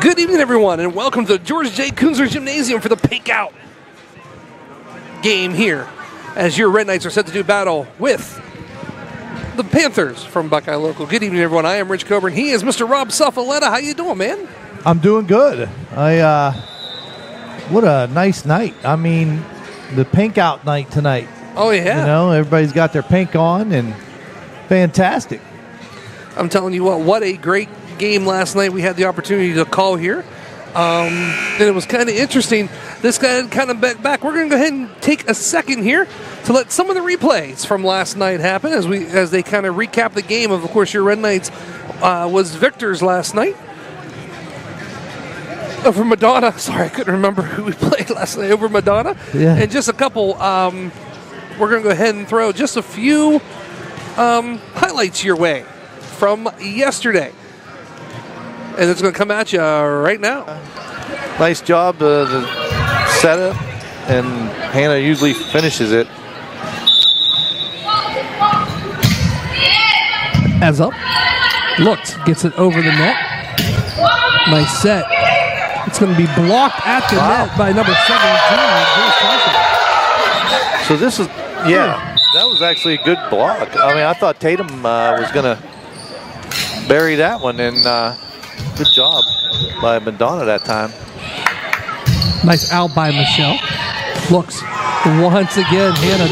Good evening, everyone, and welcome to George J. Kunzler Gymnasium for the Pink Out game here, as your Red Knights are set to do battle with the Panthers from Buckeye Local. Good evening, everyone. I am Rich Coburn. He is Mr. Rob Suffaletta. How you doing, man? I'm doing good. What a nice night. I mean, the Pink Out night tonight. Oh, yeah. You know, everybody's got their pink on, and fantastic. I'm telling you what a great game last night we had the opportunity to call here. And it was kind of interesting. This guy kind of back. We're going to go ahead and take a second here to let some of the replays from last night happen as they kind of recap the game. Of course, your Red Knights was victors last night. Over Madonna. Sorry, I couldn't remember who we played last night. Over Madonna. Yeah. And just a couple, we're going to go ahead and throw just a few highlights your way from yesterday. And it's going to come at you right now. Nice job, the setup, and Hannah usually finishes it. As up, looks, gets it over the net. Nice set. It's going to be blocked at the net by number 17. So this is, that was actually a good block. I mean, I thought Tatum was going to bury that one, and good job by Madonna that time. Nice out by Michelle. Looks once again, Hannah.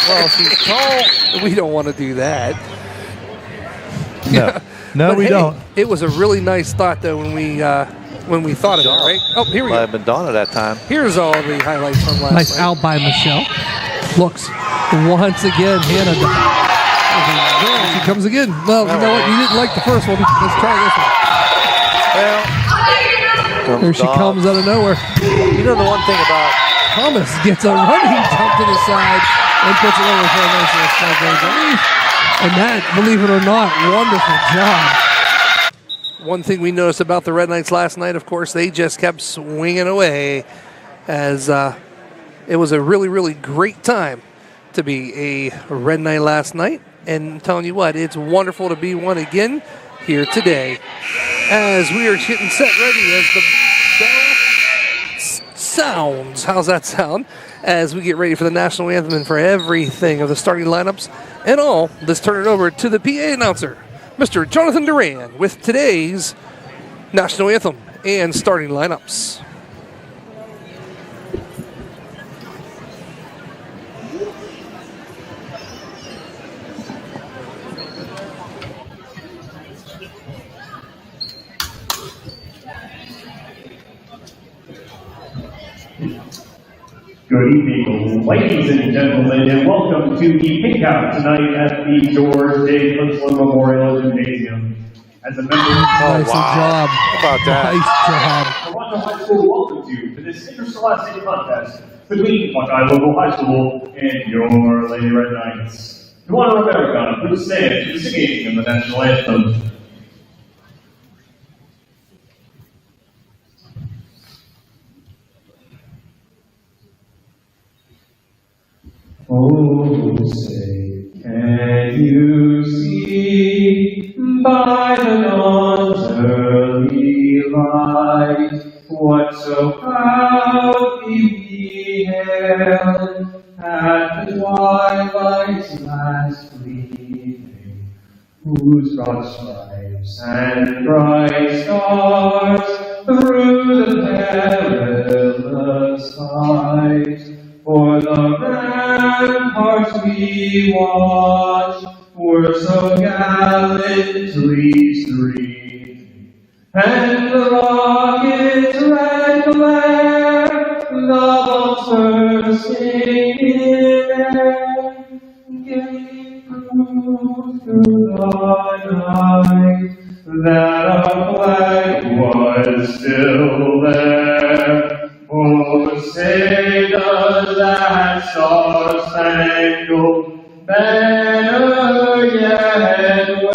Well, she's tall. We don't want to do that. No, we don't. It was a really nice thought, though, when we thought of it, right? Oh, here we go. By Madonna that time. Here's all the highlights from last night. Nice out by Michelle. Looks once again, Hannah. She comes again. Well, you know what? You didn't like the first one. Let's try this one. Well, here she comes out of nowhere. You know the one thing about Thomas gets a running jump to the side and puts it over for a nice little strike range. And that, believe it or not, wonderful job. One thing we noticed about the Red Knights last night, of course, they just kept swinging away, as it was a really, really great time to be a Red Knight last night. And I'm telling you what, it's wonderful to be one again here today, as we are getting set ready as the bell sounds. How's that sound? As we get ready for the national anthem and for everything of the starting lineups and all, let's turn it over to the PA announcer, Mr. Jonathan Duran, with today's national anthem and starting lineups. Good evening, ladies and gentlemen, and welcome to the Pink Out tonight at the George J. Kunzler Memorial Gymnasium. As a member Nice job. How about that? Nice job. Toronto High School welcomes you to this interscholastic contest between Buckeye Local High School and your Lady Red Knights. To honor America, please stand to the singing of the national anthem. Oh, say, can you see by the dawn's early light what so proudly we hailed at the twilight's last gleaming, whose broad stripes and bright stars through the perilous fight for the ramparts we watched were so gallantly streaming, and the rocket's red glare, the bombs bursting in air, gave proof through the night that our flag was still there. Oh, say does that star-spangled banner yet wave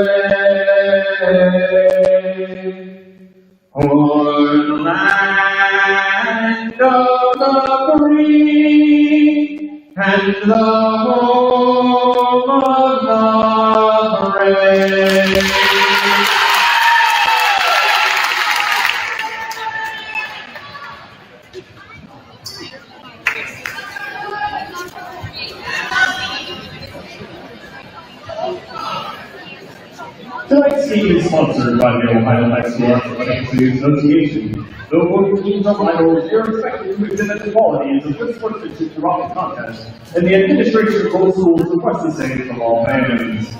o'er the land of the free and the home Tonight's game is sponsored by the Ohio High School Athletics Association. Though both teams are rivals, they are expected to exhibit the qualities of good sportsmanship throughout the contest, and the administration of both schools requests the same from all fans.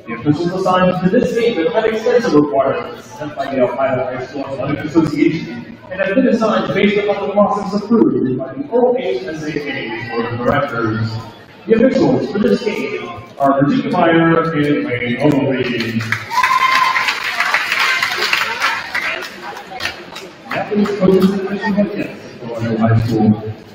The officials assigned to this game have had extensive requirements set by the Ohio High School Athletics Association and have been assigned based upon the process approved by the OHSAA Board of Directors. The officials for this game are Virginia Meyer and Wayne Ogilvy. Athletes, coaches, and official head guests at Ohio High School.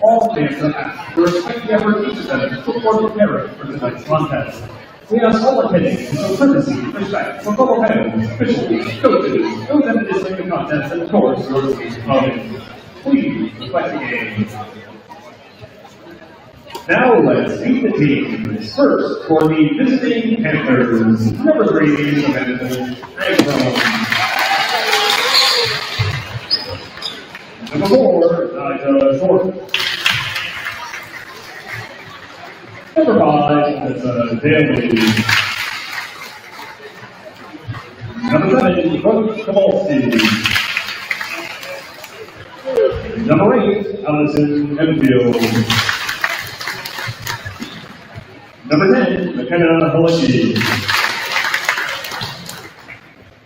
All fans are asked to respect the effort each of them to put forth preparing for tonight's contest. We ask all attendees to show courtesy and respect for fellow fans, officials, coaches, those administering the contest, and of course, your team's opponents. Please respect the game. Now let's meet the teams. First, for the visiting Panthers, number 3, Amanda Agron. Number 4, Nigel Short. Number 5 is Daly. Number 7, Brooke Kowalski. Number 8, Allison Enfield. Number 10, McKenna Halicki.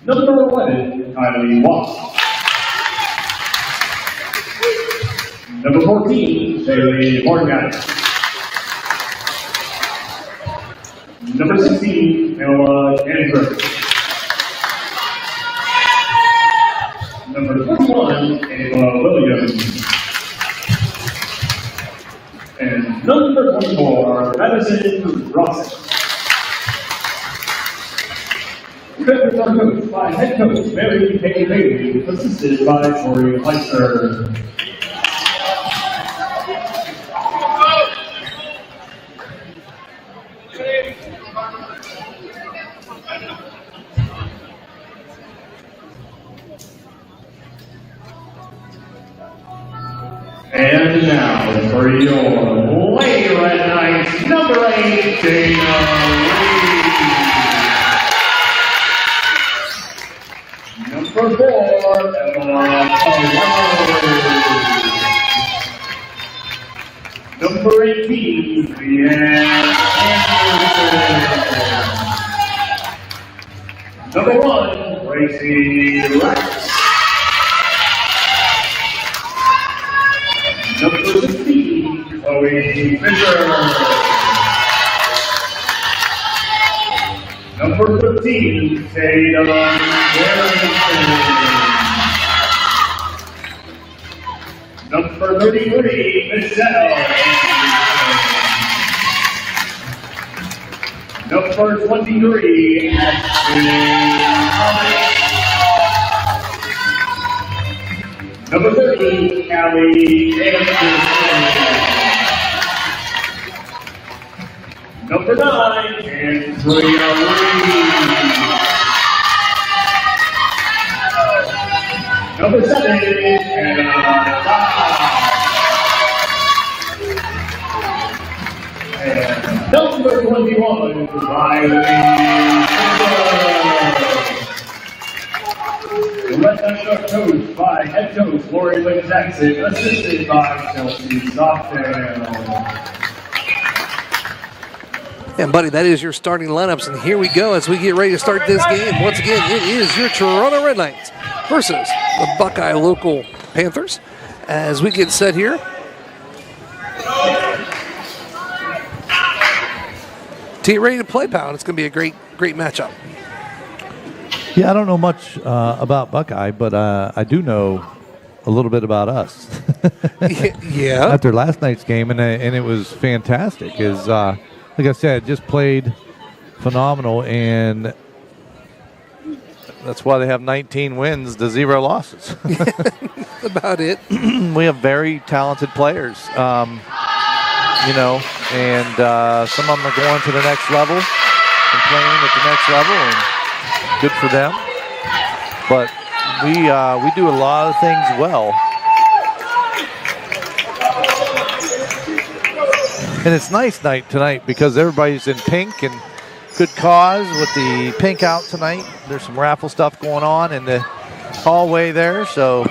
Number 11, Kylie Watt. Number 14, Bailey Morgan. Number 16, Ella Andrew. Number 41, Ava Williams. And number 24, Madison Ross. Panthers are coached by head coach Mary Kay Bailey, assisted by Tori Leister. And now for your Lady Red Knights, number 8, Dana Reed. Number 4, Emma Palmer. Number 18, Leanne Anderson. Number 1, Gracie Rex. Number 16, Chloe Fisher. Number 13, Tatum Harrison. Number 33, Michelle Anderson. Number 23, Ashley. Number 30, Callie Anderson. Number 9, Andrea Reed. Number 7, Hannah Dodd. And number 21, Riley Fisher. The Red Knights are coached by head coach Lori Lynn Jackson, assisted by Chelsea Stockdale. And, buddy, that is your starting lineups. And here we go as we get ready to start this game. Once again, it is your Toronto Red Knights versus the Buckeye local Panthers. As we get set here. To get ready to play, pal. It's going to be a great matchup. Yeah, I don't know much about Buckeye, but I do know a little bit about us. Yeah. After last night's game, and it was fantastic. Like I said, just played phenomenal, and that's why they have 19 wins to 0 losses. That's about it. We have very talented players, and some of them are going to the next level and playing at the next level, and good for them. But we do a lot of things well. And it's nice night tonight because everybody's in pink, and good cause with the pink out tonight. There's some raffle stuff going on in the hallway there, so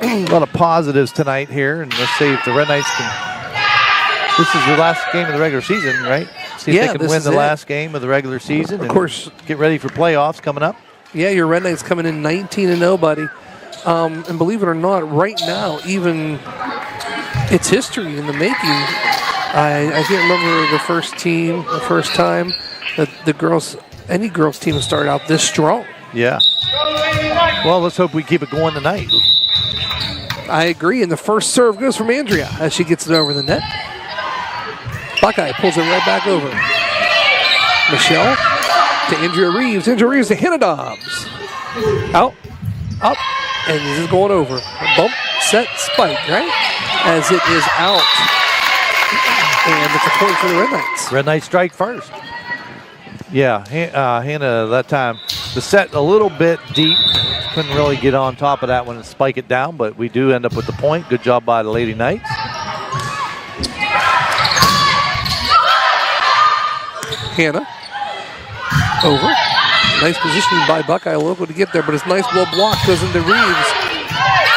a lot of positives tonight here. And let's see if the Red Knights can. This is the last game of the regular season, right? See if they can win the last game of the regular season. Of course, get ready for playoffs coming up. Yeah, your Red Knights coming in 19-0, buddy. And believe it or not, right now, even it's history in the making. I can't remember the first time that any girls team has started out this strong. Yeah. Well, let's hope we keep it going tonight. I agree, and the first serve goes from Andrea as she gets it over the net. Buckeye pulls it right back over. Michelle to Andrea Reeves. Andrea Reeves to Hannah Dobbs. Out, up, and this is going over. Bump, set, spike, right? As it is out. And it's a point for the Red Knights. Red Knights strike first. Yeah, Hannah that time. The set a little bit deep. Couldn't really get on top of that one and spike it down, but we do end up with the point. Good job by the Lady Knights. Hannah over. Nice positioning by Buckeye Local to get there, but it's nice low block goes into Reeves.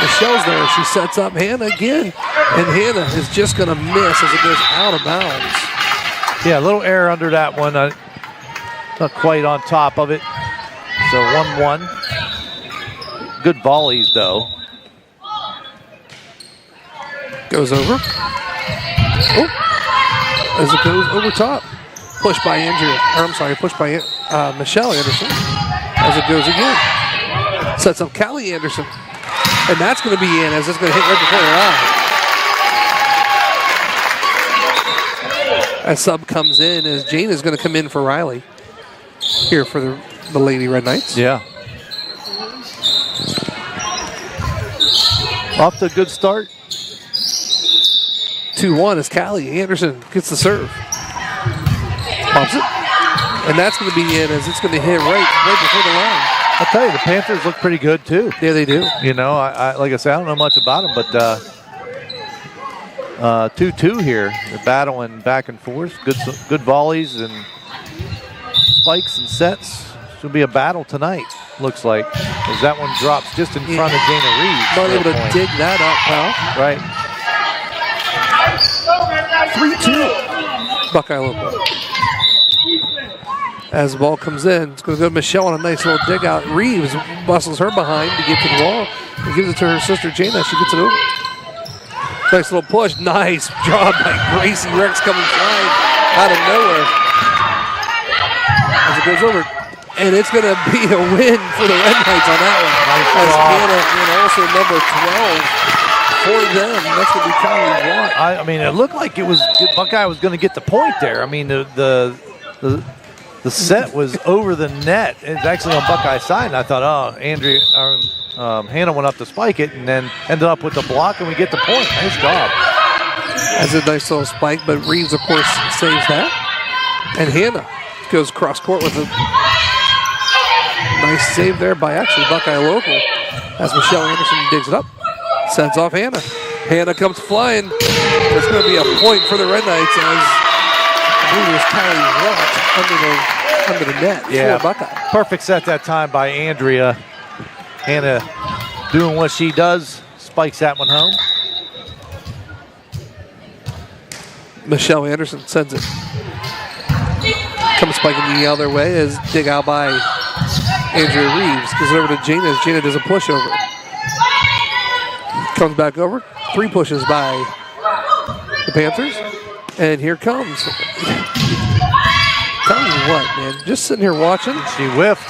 Michelle's there. She sets up Hannah again, and Hannah is just going to miss as it goes out of bounds. Yeah, a little error under that one. Not quite on top of it. So 1-1. Good volleys, though. Goes over. Oh, as it goes over top. Pushed by pushed by Michelle Anderson. As it goes again. Sets up Callie Anderson. And that's going to be in as it's going to hit right before her eye. A sub comes in as Jane is going to come in for Riley. Here for the Lady Red Knights. Yeah. Off to a good start. 2-1 as Callie Anderson gets the serve. Pops it. And that's going to be in as it's going to hit right before the line. I'll tell you, the Panthers look pretty good, too. Yeah, they do. You know, I like I said, I don't know much about them, but 2-2 here. They're battling back and forth. Good volleys and spikes and sets. Should be a battle tonight, looks like. As that one drops just in front of Jana Reeves. Not able to dig that up, pal. Right. 3-2. Buckeye Local. As the ball comes in, it's going to go to Michelle on a nice little dig out. Reeves bustles her behind to get to the wall and gives it to her sister Jana. She gets it over. Nice little push. Nice job by Gracie Rex coming flying out of nowhere. As it goes over. And it's going to be a win for the Red Knights on that one. Nice as Hannah, and also number 12 for them. That's going to be Kylie Watt. I mean, it looked like it was Buckeye was going to get the point there. I mean, the set was over the net. It's actually on Buckeye's side, and I thought, Hannah went up to spike it, and then ended up with the block, and we get the point. Nice job. That's a nice little spike, but Reeves, of course, saves that. And Hannah goes cross court with a nice save there by actually Buckeye Local as Michelle Anderson digs it up. Sends off Hannah. Hannah comes flying. It's going to be a point for the Red Knights as I believe it was Kylie Watt under the net for Buckeye. Perfect set that time by Andrea. Hannah doing what she does, spikes that one home. Michelle Anderson sends it. Comes spiking the other way as dig out by Andrea Reeves. Gives it over to Jana as Jana does a pushover. Comes back over. 3 pushes by the Panthers. And here comes. Tell you what, man. Just sitting here watching. She whiffed.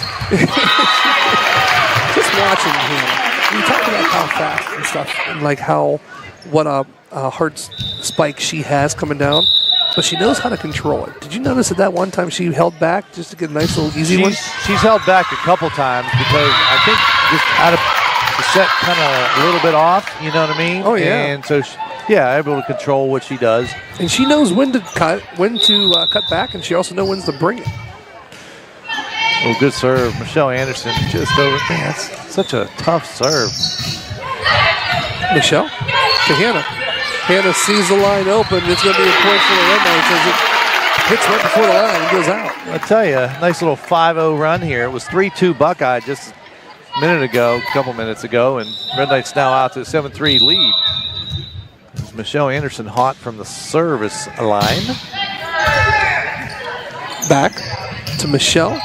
Just watching Hannah. We talked about how fast and stuff and like what a hard spike she has coming down. But she knows how to control it. Did you notice that one time she held back just to get a nice little easy one? She's held back a couple times because I think just out of the set kind of a little bit off, you know what I mean? Oh, yeah. And so, able to control what she does. And she knows when to cut back, and she also knows when to bring it. Oh, good serve. Michelle Anderson just over. Man, that's such a tough serve. Michelle to Hannah. Hannah sees the line open. It's going to be a point for the Red Knights as it hits right before the line and goes out. I tell you, nice little 5-0 run here. It was 3-2 Buckeye just a couple minutes ago, and Red Knights now out to a 7-3 lead. It's Michelle Anderson hot from the service line. Back to Michelle.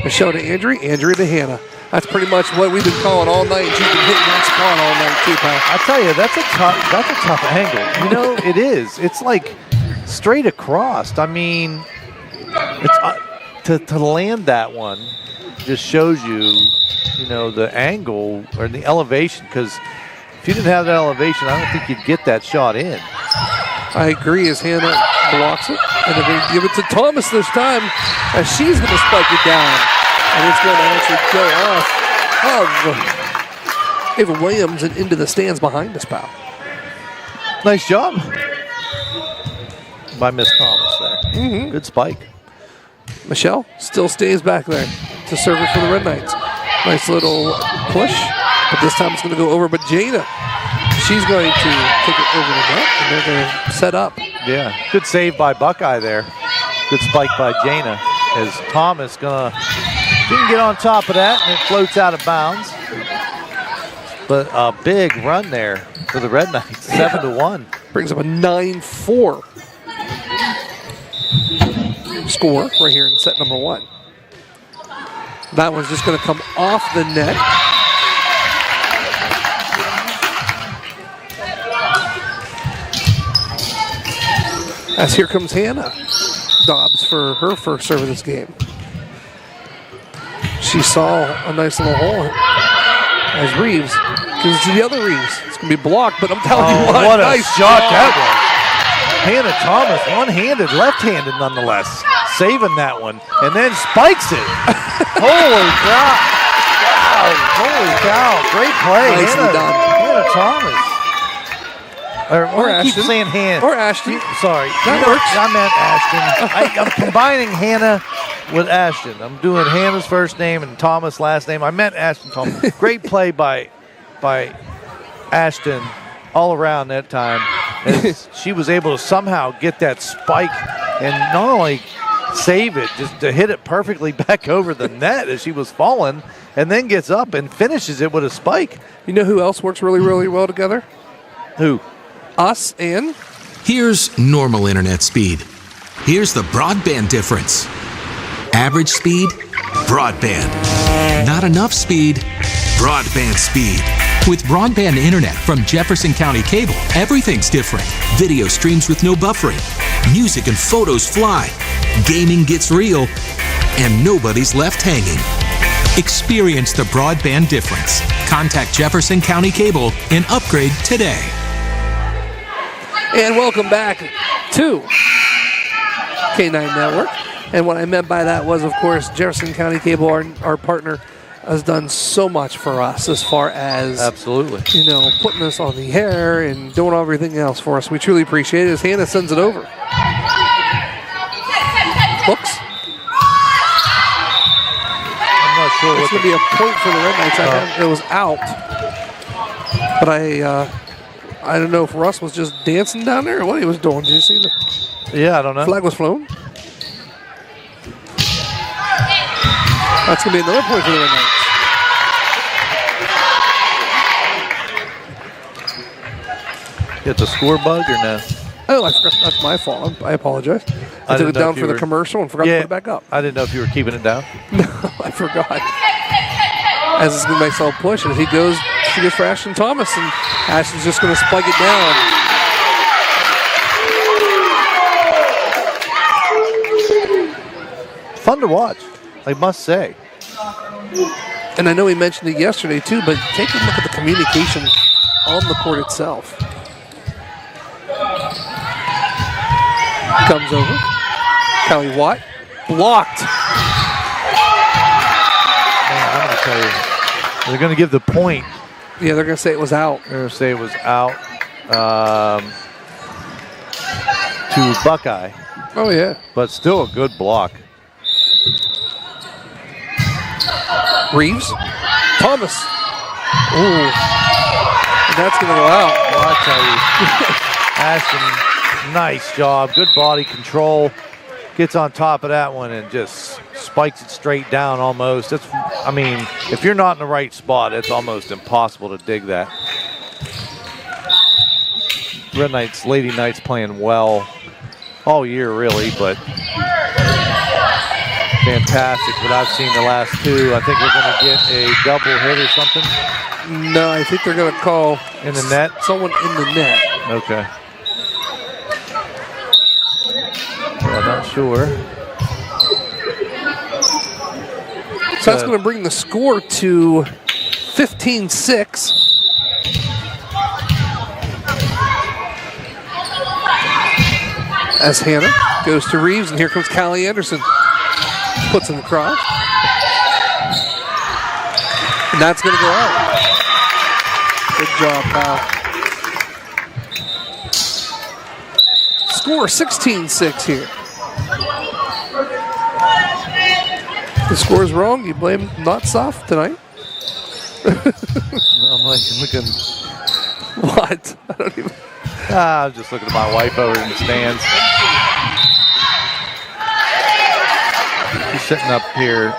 Michelle to Andrew. Andrew to Hannah. That's pretty much what we've been calling all night. She's been hitting that spot all night too, pal. I tell you, that's a tough angle. You know, it is. It's like straight across. I mean, it's to land that one just shows you, the angle or the elevation. Because if you didn't have that elevation, I don't think you'd get that shot in. I agree as Hannah blocks it. And they're going to give it to Thomas this time as she's going to spike it down. And it's going to actually go off of Ava Williams and into the stands behind us, pal. Nice job by Miss Thomas there. Mm-hmm. Good spike. Michelle still stays back there to serve it for the Red Knights. Nice little push, but this time it's going to go over. But Jana, she's going to take it over the net, and they're going to set up. Yeah, good save by Buckeye there. Good spike by Jana as Thomas didn't get on top of that, and it floats out of bounds. But a big run there for the Red Knights, 7-1. Brings up a 9-4 score right here in set number 1. That one's just going to come off the net. As here comes Hannah Dobbs for her first serve of this game. She saw a nice little hole as Reeves, because it's the other Reeves. It's going to be blocked, but I'm telling you what a nice shot that was. Hannah Thomas, one-handed, left-handed nonetheless, saving that one, and then spikes it. Holy cow. Wow, holy cow. Great play. Nicely done. Hannah Thomas. Or Ashton. Keep saying Hannah. Or Ashton. Sorry. That works. I meant Ashton. I'm combining Hannah with Ashton. I'm doing Hannah's first name and Thomas' last name. I meant Ashton Thomas. Great play by Ashton all around that time. As she was able to somehow get that spike and not only save it, just to hit it perfectly back over the net as she was falling, and then gets up and finishes it with a spike. You know who else works really, really well together? Who? Us and... Here's normal internet speed. Here's the broadband difference. Average speed, broadband. Not enough speed, broadband speed. With broadband internet from Jefferson County Cable, everything's different. Video streams with no buffering. Music and photos fly. Gaming gets real. And nobody's left hanging. Experience the broadband difference. Contact Jefferson County Cable and upgrade today. And welcome back to K9 Network. And what I meant by that was, of course, Jefferson County Cable, our partner, has done so much for us as far as Absolutely. Putting us on the air and doing everything else for us. We truly appreciate it as Hannah sends it over. Hooks. I'm not sure It's going to be a point for the Red Knights. It was out. But I don't know if Russ was just dancing down there or what he was doing. Did you see the Yeah, I don't know. flag was flown? That's going to be another point for the Red Knights. Get the score bug or no? Oh, I forgot. That's my fault. I apologize. I took didn't it know down if you for the were- commercial and forgot to put it back up. I didn't know if you were keeping it down. No, I forgot. As it's going to make self push, and she goes for Ashton Thomas, and Ashton's just going to spike it down. Fun to watch, I must say. And I know we mentioned it yesterday too, but take a look at the communication on the court itself. Comes over. Callie Watt. Blocked. Man, I'm going to tell you, they're going to give the point. Yeah, they're going to say it was out. They're going to say it was out to Buckeye, Oh, yeah. but still a good block. Reeves. Thomas. Ooh. And that's going to go out. Well, I tell you, Ashton, nice job. Good body control. gets on top of that one and just spikes it straight down almost. I mean, if you're not in the right spot, it's almost impossible to dig that. Lady Knights playing well all year really, but fantastic. What I've seen the last two, I think we're going to get a double hit or something. No, I think they're going to call in the net. Someone in the net. Okay. Yeah, not sure. So that's going to bring the score to 15-6. As Hannah goes to Reeves, and here comes Callie Anderson. Puts him across. And that's going to go out. Good job, pal. Score 16-6 here. The score's wrong. You blame Not Soft tonight? I'm like looking. What? I don't even. I'm just looking at my wife over in the stands. She's sitting up here.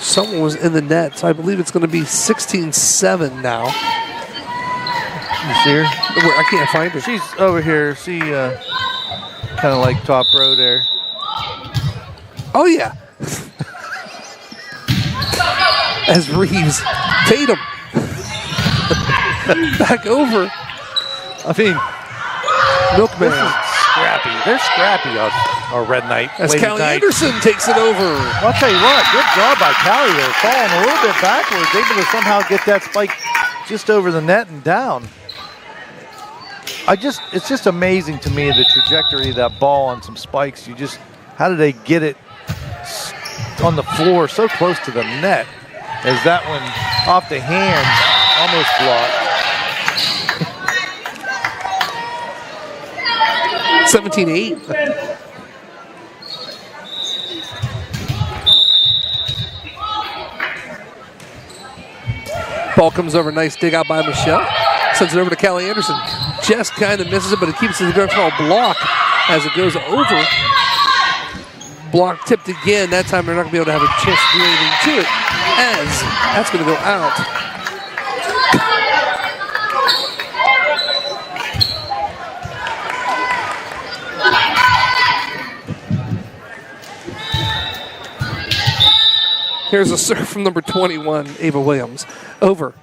Someone was in the net, so I believe it's going to be 16-7 now. You see her? I can't find her. She's over here. She kind of like top row there. Oh, yeah. As Reeves, Tatum. Back over. I mean, Milkman. Scrappy. They're scrappy, our Red Knight. As Callie Anderson takes it over. Well, I'll tell you what, good job by Callie there. Falling a little bit backwards, able to somehow get that spike just over the net and down. It's just amazing to me the trajectory of that ball on some spikes. How did they get it on the floor so close to the net as that one off the hands almost blocked. 17-8. Ball comes over, nice dig out by Michelle. Sends it over to Callie Anderson. Just kind of misses it, but it keeps it. They're going to call block as it goes over. Block tipped again. That time they're not going to be able to have a chance to do anything to it, as that's going to go out. Here's a serve from number 21, Ava Williams. Over.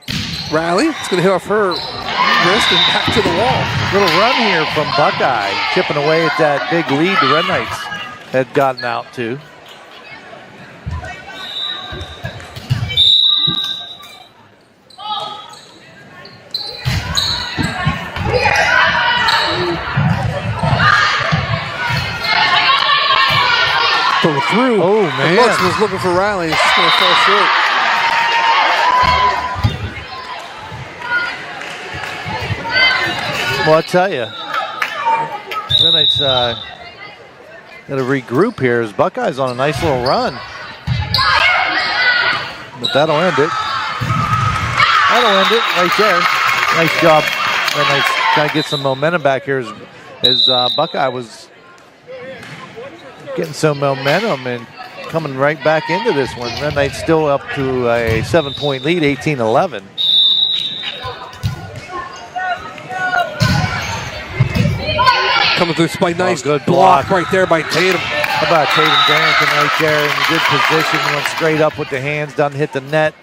Riley, it's going to hit off her wrist and back to the wall. Little run here from Buckeye, chipping away at that big lead the Red Knights had gotten out to. Go through. Oh, man. Lux was looking for Riley. It's just going to fall short. Well, I'll tell you, Red Knights got to regroup here as Buckeye's on a nice little run. But that'll end it. That'll end it right there. Nice job. Red Knights trying to get some momentum back here as Buckeye was getting some momentum and coming right back into this one. Red Knights still up to a 7-point lead, 18-11. Coming through spike, nice good block block right there by Tatum. How about Tatum Darrington right there in good position, went straight up with the hands, doesn't hit the net.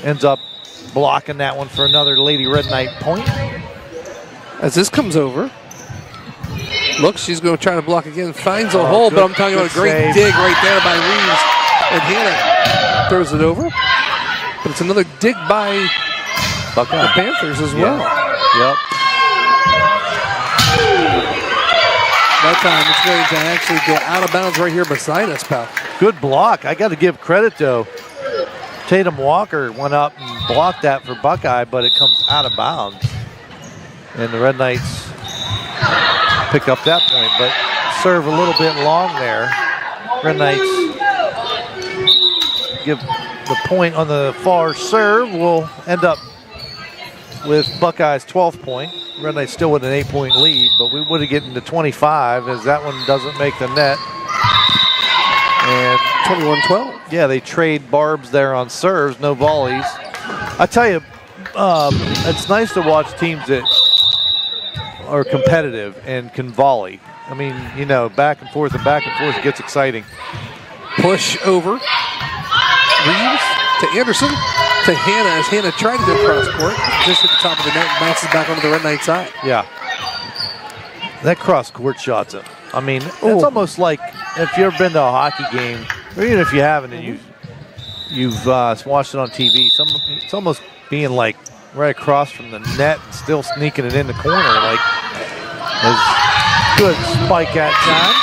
Ends up blocking that one for another Lady Red Knight point. As this comes over, look, she's going to try to block again. Finds a hole, but I'm talking about a great save. dig right there by Reeves. And Hannah throws it over. But it's another dig by Buckeye. the Panthers as well. Yep. That time it's going to actually go out of bounds right here beside us, pal. Good block. I got to give credit, though. Tatum Walker went up and blocked that for Buckeye, but it comes out of bounds. And the Red Knights pick up that point, but serve a little bit long there. Red Knights give the point on the far serve. Will end up with Buckeye's 12th point. Red Knights still with an 8-point lead, but we would have gotten to 25 as that one doesn't make the net. And 21-12. yeah, they trade barbs there on serves, no volleys. I tell you, it's nice to watch teams that are competitive and can volley. I mean, you know, back and forth, it gets exciting. Push over. Reeves to Anderson to Hannah as Hannah tried to go cross court. Just at the top of the net and bounces back onto the Red Knight side. Yeah. That cross court shot's it. I mean, it's almost like if you've ever been to a hockey game, or even if you haven't and you've watched it on TV, it's almost being like right across from the net and still sneaking it in the corner. Like, as good spike at time.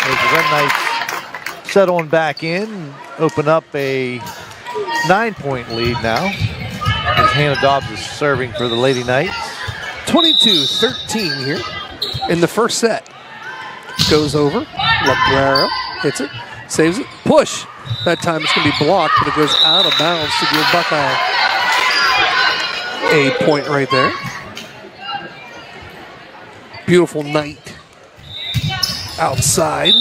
As the Red Knights settling back in, open up a 9-point lead now. As Hannah Dobbs is serving for the Lady Knights. 22-13 here in the first set. Goes over. Labrera hits it. Saves it. Push. That time it's going to be blocked, but it goes out of bounds to give Buckeye a point right there. Beautiful night outside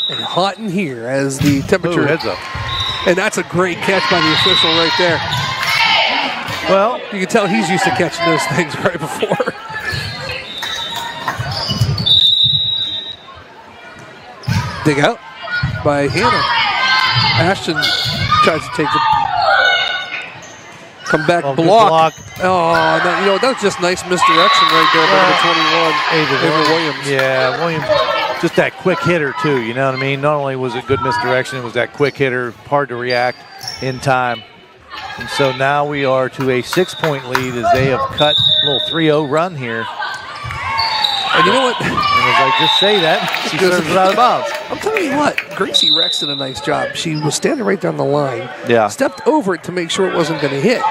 and hot in here as the temperature heads up. And that's a great catch by the official right there. Well, you can tell he's used to catching those things right before. Dig out by Hannah. Ashton tries to take it. Come back, block. Oh, no, you know, that was just nice misdirection right there by number 21, Ava Williams. Yeah, Williams, just that quick hitter too, you know what I mean? Not only was it good misdirection, it was that quick hitter, hard to react in time. And so now we are to a 6-point lead as they have cut a little 3-0 run here. And you know what? And as I just say that, she serves it out of bounds. I'm telling you what, Gracie Rex did a nice job. She was standing right down the line, stepped over it to make sure it wasn't going to hit,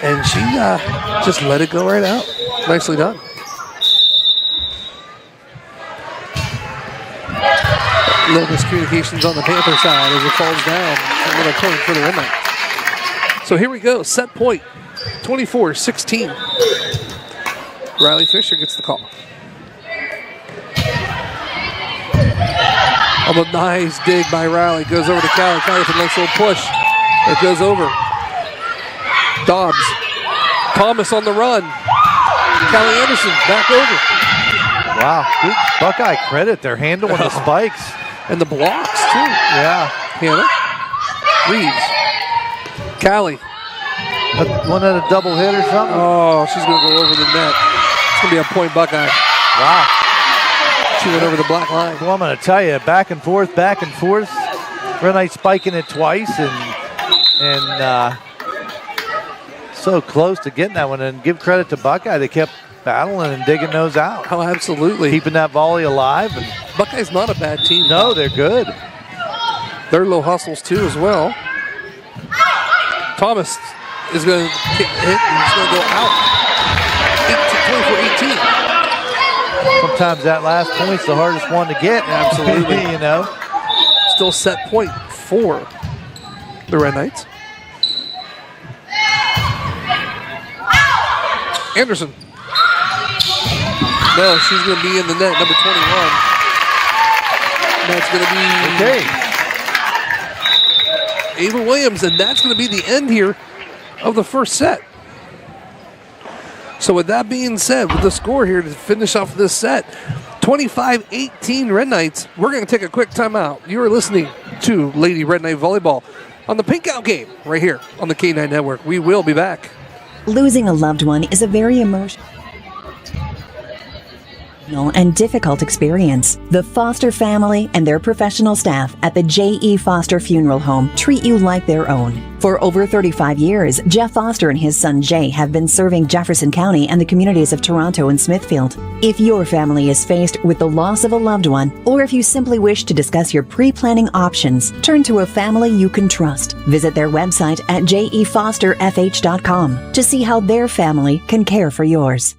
and she just let it go right out. Nicely done. A little miscommunications on the Panther side as it falls down. A little point for the Red Knights. So here we go, set point, 24-16. Riley Fisher gets the call. A nice dig by Riley. Goes over to Callie. Callie with a nice little push. It goes over. Dobbs. Thomas on the run. Callie Anderson back over. Wow. Good Buckeye credit. They're handling the spikes. And the blocks, too. Yeah. Hannah. Reeves. Callie. One at a double hit or something? Oh, she's going to go over the net. It's going to be a point Buckeye. Wow. She went over the black line. Well, I'm going to tell you, back and forth. Red Knight spiking it twice and so close to getting that one. And give credit to Buckeye. They kept battling and digging those out. Oh, absolutely. Keeping that volley alive. And Buckeye's not a bad team. No, they're good. They're low hustles, too, as well. Thomas is going to hit and he's going to go out. 24-18. Sometimes that last point's the hardest one to get. Absolutely. You know. Still set point for the Red Knights. Anderson. No, she's going to be in the net, number 21. That's going to be Ava Williams, and that's going to be the end here of the first set. So with that being said, with the score here to finish off this set, 25-18 Red Knights, we're going to take a quick timeout. You are listening to Lady Red Knight Volleyball on the Pink Out Game right here on the K9 Network. We will be back. Losing a loved one is a very emotional and difficult experience. The Foster family and their professional staff at the J.E. Foster Funeral Home treat you like their own. For over 35 years, Jeff Foster and his son Jay have been serving Jefferson County and the communities of Toronto and Smithfield. If your family is faced with the loss of a loved one, or if you simply wish to discuss your pre-planning options, turn to a family you can trust. Visit their website at jefosterfh.com to see how their family can care for yours.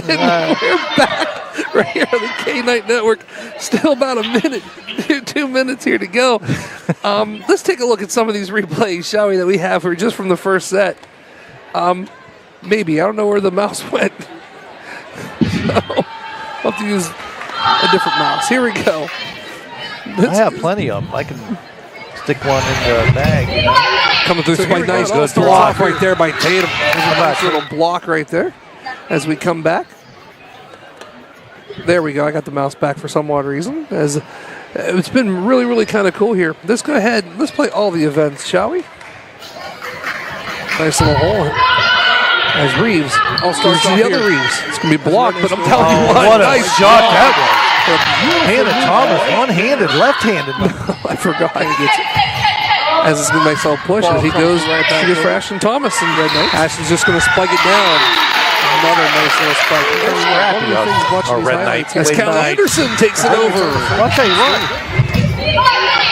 And we're back right here on the K-Night Network. Still about a minute to 2 minutes here to go. Let's take a look at some of these replays, shall we, that we have here just from the first set. Maybe. I don't know where the mouse went. So I'll have to use a different mouse. Here we go. I have plenty of them. I can stick one in the bag. You know? Coming through Spike. Nice good block right there by Tatum. There's a nice little block right there as we come back. There we go. I got the mouse back for some odd reason. As it's been really, really kind of cool here. Let's go ahead. Let's play all the events, shall we? Nice little hole. As Reeves, I'll start to the other Reeves. It's going to be blocked, but I'm telling you what a nice shot that was. Hannah Thomas, one-handed, left-handed. I forgot how he gets it. As it's going to make a push as he goes right back to for Ashton Thomas. And Ashton's just going to spike it down. Another nice little spike. Red Knights. As Callie Anderson takes it over. I'll tell you what.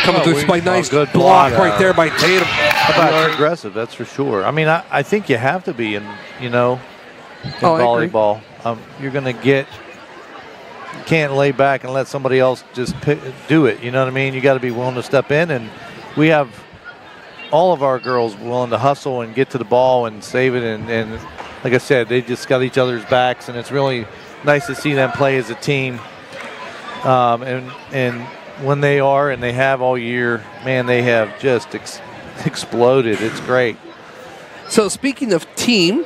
Coming through Spike. Nice good block right there by Tatum. How about aggressive? That's for sure. I mean, I think you have to be in volleyball. You're going to get. You can't lay back and let somebody else just do it. You know what I mean? You got to be willing to step in, and we have all of our girls willing to hustle and get to the ball and save it. And like I said, they just got each other's backs, and it's really nice to see them play as a team. And when they are, and they have all year, man, they have just exploded. It's great. So speaking of team,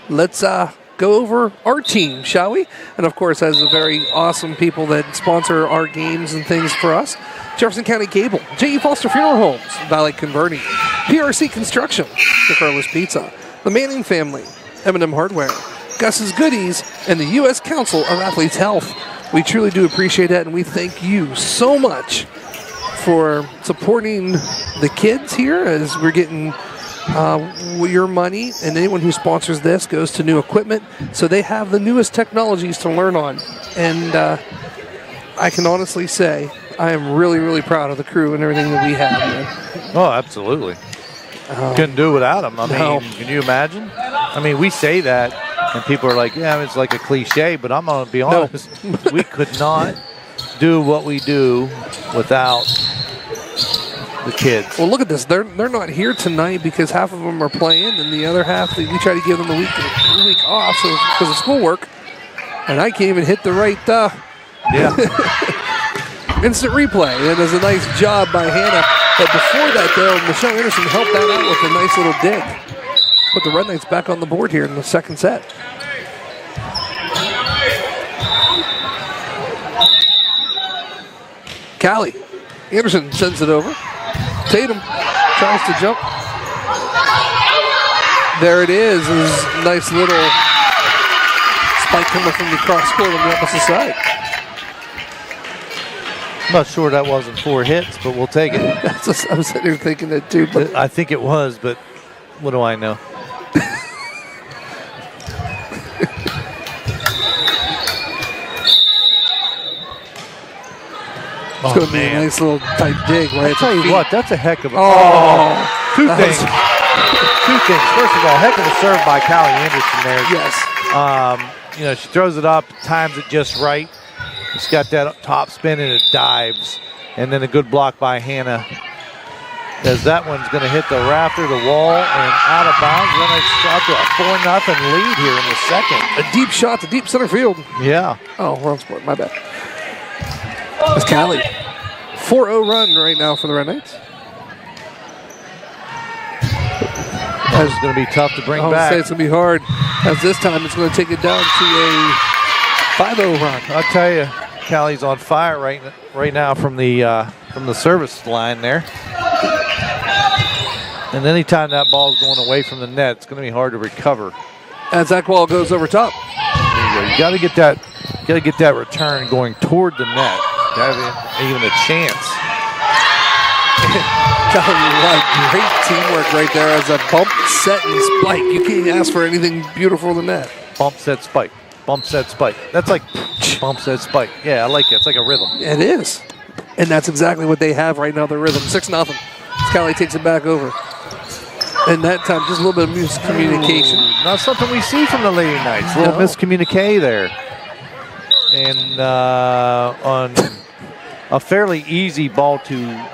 let's go over our team, shall we? And of course, as a very awesome people that sponsor our games and things for us, Jefferson County Cable, J.E. Foster Funeral Homes, Valley Converting, PRC Construction, the Carlos Pizza, the Manning Family, M&M Hardware, Gus's Goodies, and the U.S. Council of Athletes Health. We truly do appreciate that, and we thank you so much for supporting the kids here as we're getting your money, and anyone who sponsors this goes to new equipment, so they have the newest technologies to learn on. And I can honestly say I am really, really proud of the crew and everything that we have, man. Oh, absolutely. Couldn't do it without them. I mean, can you imagine? I mean, we say that, and people are like, yeah, it's like a cliche, but I'm going to be honest. We could not do what we do without the kids. Well, look at this. They're not here tonight because half of them are playing, and the other half, we try to give them a week off because of schoolwork. And I can't even hit the right instant replay. And there's a nice job by Hannah. But before that, though, Michelle Anderson helped that out with a nice little dig. Put the Red Knights back on the board here in the second set. Callie Anderson sends it over. Tatum tries to jump. There it is. Nice little spike coming from the cross court on the opposite side. I'm not sure that wasn't 4 hits, but we'll take it. I was sitting here thinking that too. But I think it was, but what do I know? It's going to be a nice little tight dig right I'll tell you feet. what, that's a heck of a... Two things. Two things. First of all, heck of a serve by Callie Anderson there. Yes. She throws it up, times it just right. It's got that top spin and it dives. And then a good block by Hannah. As that one's going to hit the rafter, the wall, and out of bounds. Then it's out to a 4-0 lead here in the second. A deep shot to deep center field. Yeah. Oh, wrong sport. My bad. It's Callie. 4-0 run right now for the Red Knights. That's going to be tough to bring back. It's going to be hard, as this time it's going to take it down to a 5-0 run. I'll tell you, Callie's on fire right now from the service line there. And anytime that ball's going away from the net, it's going to be hard to recover. As that ball goes over top. There you go. You got to get that return going toward the net. Even a chance. Tell you what, great teamwork right there as a bump, set, and spike. You can't ask for anything beautiful than that. Bump, set, spike. Bump, set, spike. That's like bump, set, spike. Yeah, I like it. It's like a rhythm. It is. And that's exactly what they have right now, the rhythm. 6-0. Callie takes it back over. And that time, just a little bit of miscommunication. Ooh, not something we see from the Lady Knights. A little miscommunique there. And a fairly easy ball to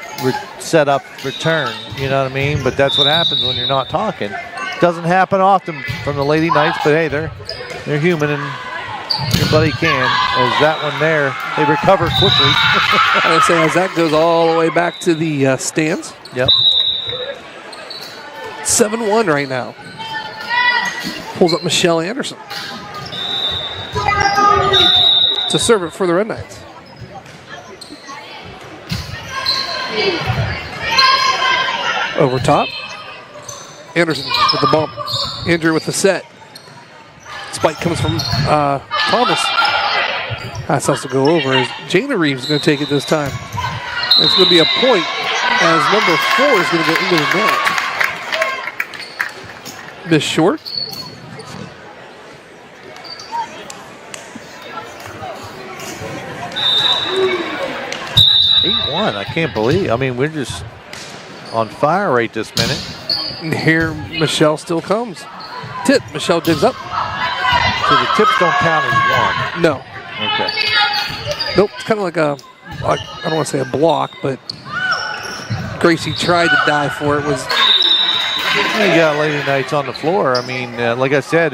set up return. You know what I mean? But that's what happens when you're not talking. Doesn't happen often from the Lady Knights, but hey, they're human and your buddy can. As that one there, they recover quickly. I would say as that goes all the way back to the stands. Yep. 7-1 right now. Pulls up Michelle Anderson to serve it for the Red Knights. Over top. Anderson with the bump. Andrew with the set. Spike comes from Thomas. That has to go over as Jana Reeves is going to take it this time. It's going to be a point as number 4 is going to go into the net. Miss short. I can't believe. I mean, we're just on fire right this minute. And here Michelle still comes. Tip. Michelle digs up. So the tips don't count as one. No. Okay. Nope. It's kind of like I don't want to say a block, but Gracie tried to dive for it. You got Lady Knights on the floor. I mean, like I said,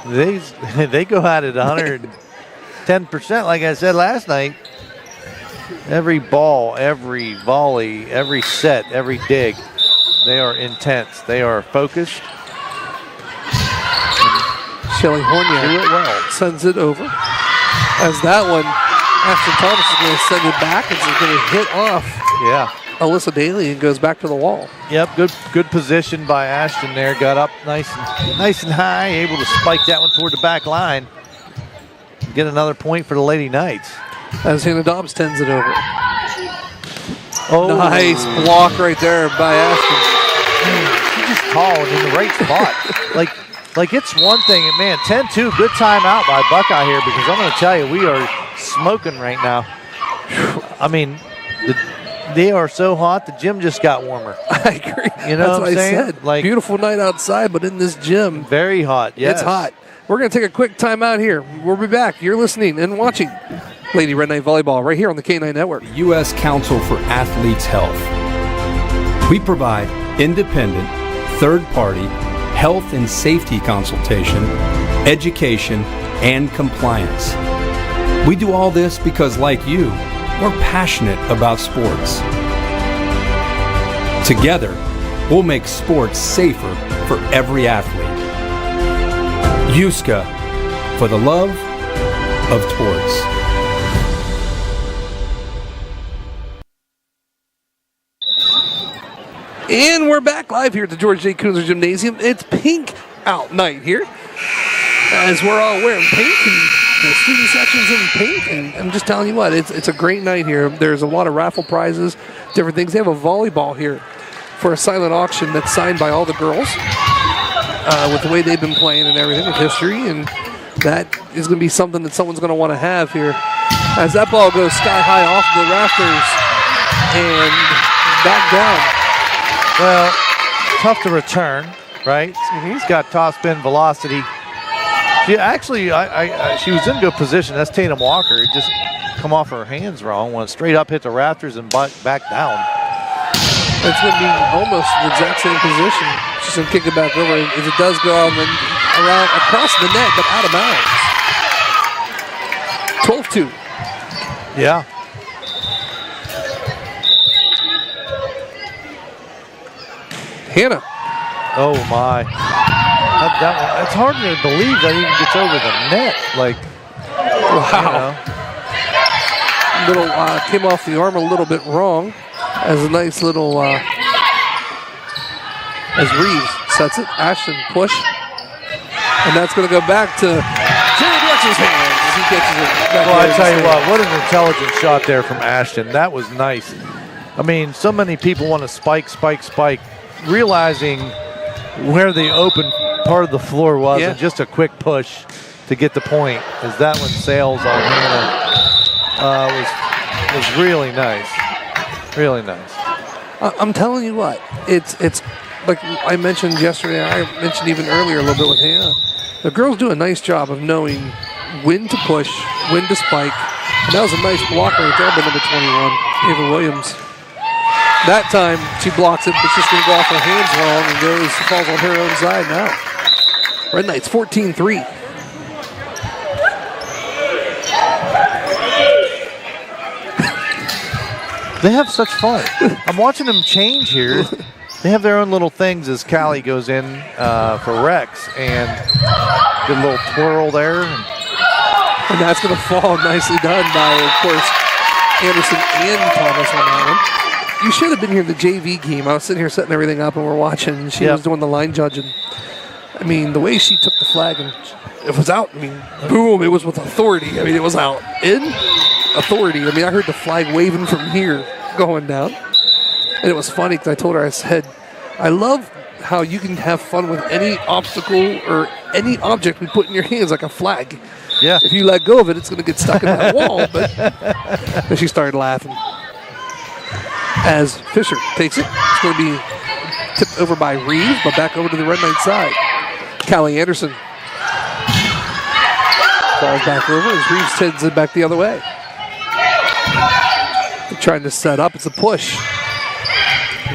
they go at it 110%. Like I said last night. Every ball, every volley, every set, every dig, they are intense. They are focused. Shelly Horniak sends it over. As that one, Ashton Thomas is going to send it back and it's going to hit off Alyssa Daly and goes back to the wall. Yep, good position by Ashton there. Got up nice and high, able to spike that one toward the back line. Get another point for the Lady Knights. As Hannah Dobbs tends it over. Oh, nice block right there by Ashton. She's just tall and in the right spot. like it's one thing, and man, 10-2, good timeout by Buckeye here because I'm going to tell you, we are smoking right now. I mean, they are so hot, the gym just got warmer. I agree. You know what I'm saying? I said. Like, beautiful night outside, but in this gym. Very hot, yes. It's hot. We're going to take a quick timeout here. We'll be back. You're listening and watching Lady Red Knight Volleyball right here on the K9 Network. U.S. Council for Athletes Health. We provide independent, third-party health and safety consultation, education, and compliance. We do all this because, like you, we're passionate about sports. Together, we'll make sports safer for every athlete. USCA, for the love of sports. And we're back live here at the George J. Kunzer Gymnasium. It's pink out night here, as we're all wearing pink, and the student section's in pink. And I'm just telling you what, it's a great night here. There's a lot of raffle prizes, different things. They have a volleyball here for a silent auction that's signed by all the girls with the way they've been playing and everything, with history. And that is going to be something that someone's going to want to have here. As that ball goes sky high off the rafters and back down. Well, tough to return, right? He's got top spin velocity. She actually, she was in good position. That's Tatum Walker. It just come off her hands wrong. Went straight up, hit the rafters, and back down. It's going to be almost the exact same position. She's going to kick it back over. If it does go out and then around across the net, but out of bounds. 12-2. Yeah. Hannah. Oh, my. It's hard to believe that even gets over the net. Like, wow. You know. Little came off the arm a little bit wrong. As a nice little, as Reeves sets it. Ashton push. And that's going to go back to Jerry Drexel's hands as he catches it. Well, I tell you what an intelligent shot there from Ashton. That was nice. I mean, so many people want to spike, realizing where the open part of the floor was, and just a quick push to get the point as that one sails on Hannah was really nice. Really nice. I'm telling you what, it's like I mentioned yesterday, I mentioned even earlier a little bit with Hannah. The girls do a nice job of knowing when to push, when to spike, And that was a nice block right there by number 21, Ava Williams. That time, she blocks it, but it's just going to go off her hands wrong and falls on her own side now. Red Knights 14-3. They have such fun. I'm watching them change here. They have their own little things as Callie goes in for Rex, and good little twirl there. And that's going to fall nicely done by, of course, Anderson and Thomas on that one. You should have been here in the JV game. I was sitting here setting everything up and we're watching, and she was doing the line judging. I mean, the way she took the flag and it was out. I mean, boom, it was with authority. I mean, it was out in authority. I mean, I heard the flag waving from here going down. And it was funny because I told her, I said, I love how you can have fun with any obstacle or any object we put in your hands, like a flag. Yeah. If you let go of it, it's going to get stuck in that wall. But she started laughing. As Fisher takes it, it's going to be tipped over by Reeves, but back over to the Red Knight side. Callie Anderson falls back over as Reeves sends it back the other way. They're trying to set up. It's a push.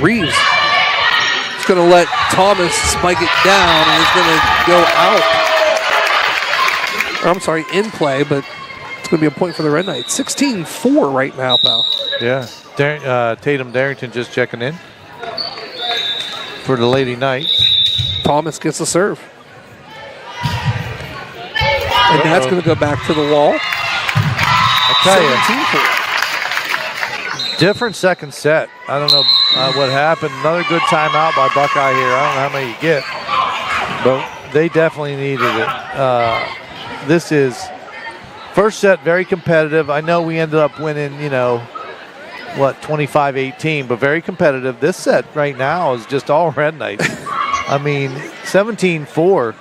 Reeves is going to let Thomas spike it down, and it's going to go out. Or, I'm sorry, in play, but it's going to be a point for the Red Knights. 16-4 right now, pal. Yeah. Tatum Darrington just checking in for the Lady Knights. Thomas gets the serve. And that's going to go back to the wall. I tell you, different second set. I don't know what happened. Another good timeout by Buckeye here. I don't know how many you get, but they definitely needed it. This is first set, very competitive. I know we ended up winning, 25-18, but very competitive. This set right now is just all Red Knights. I mean, 17-4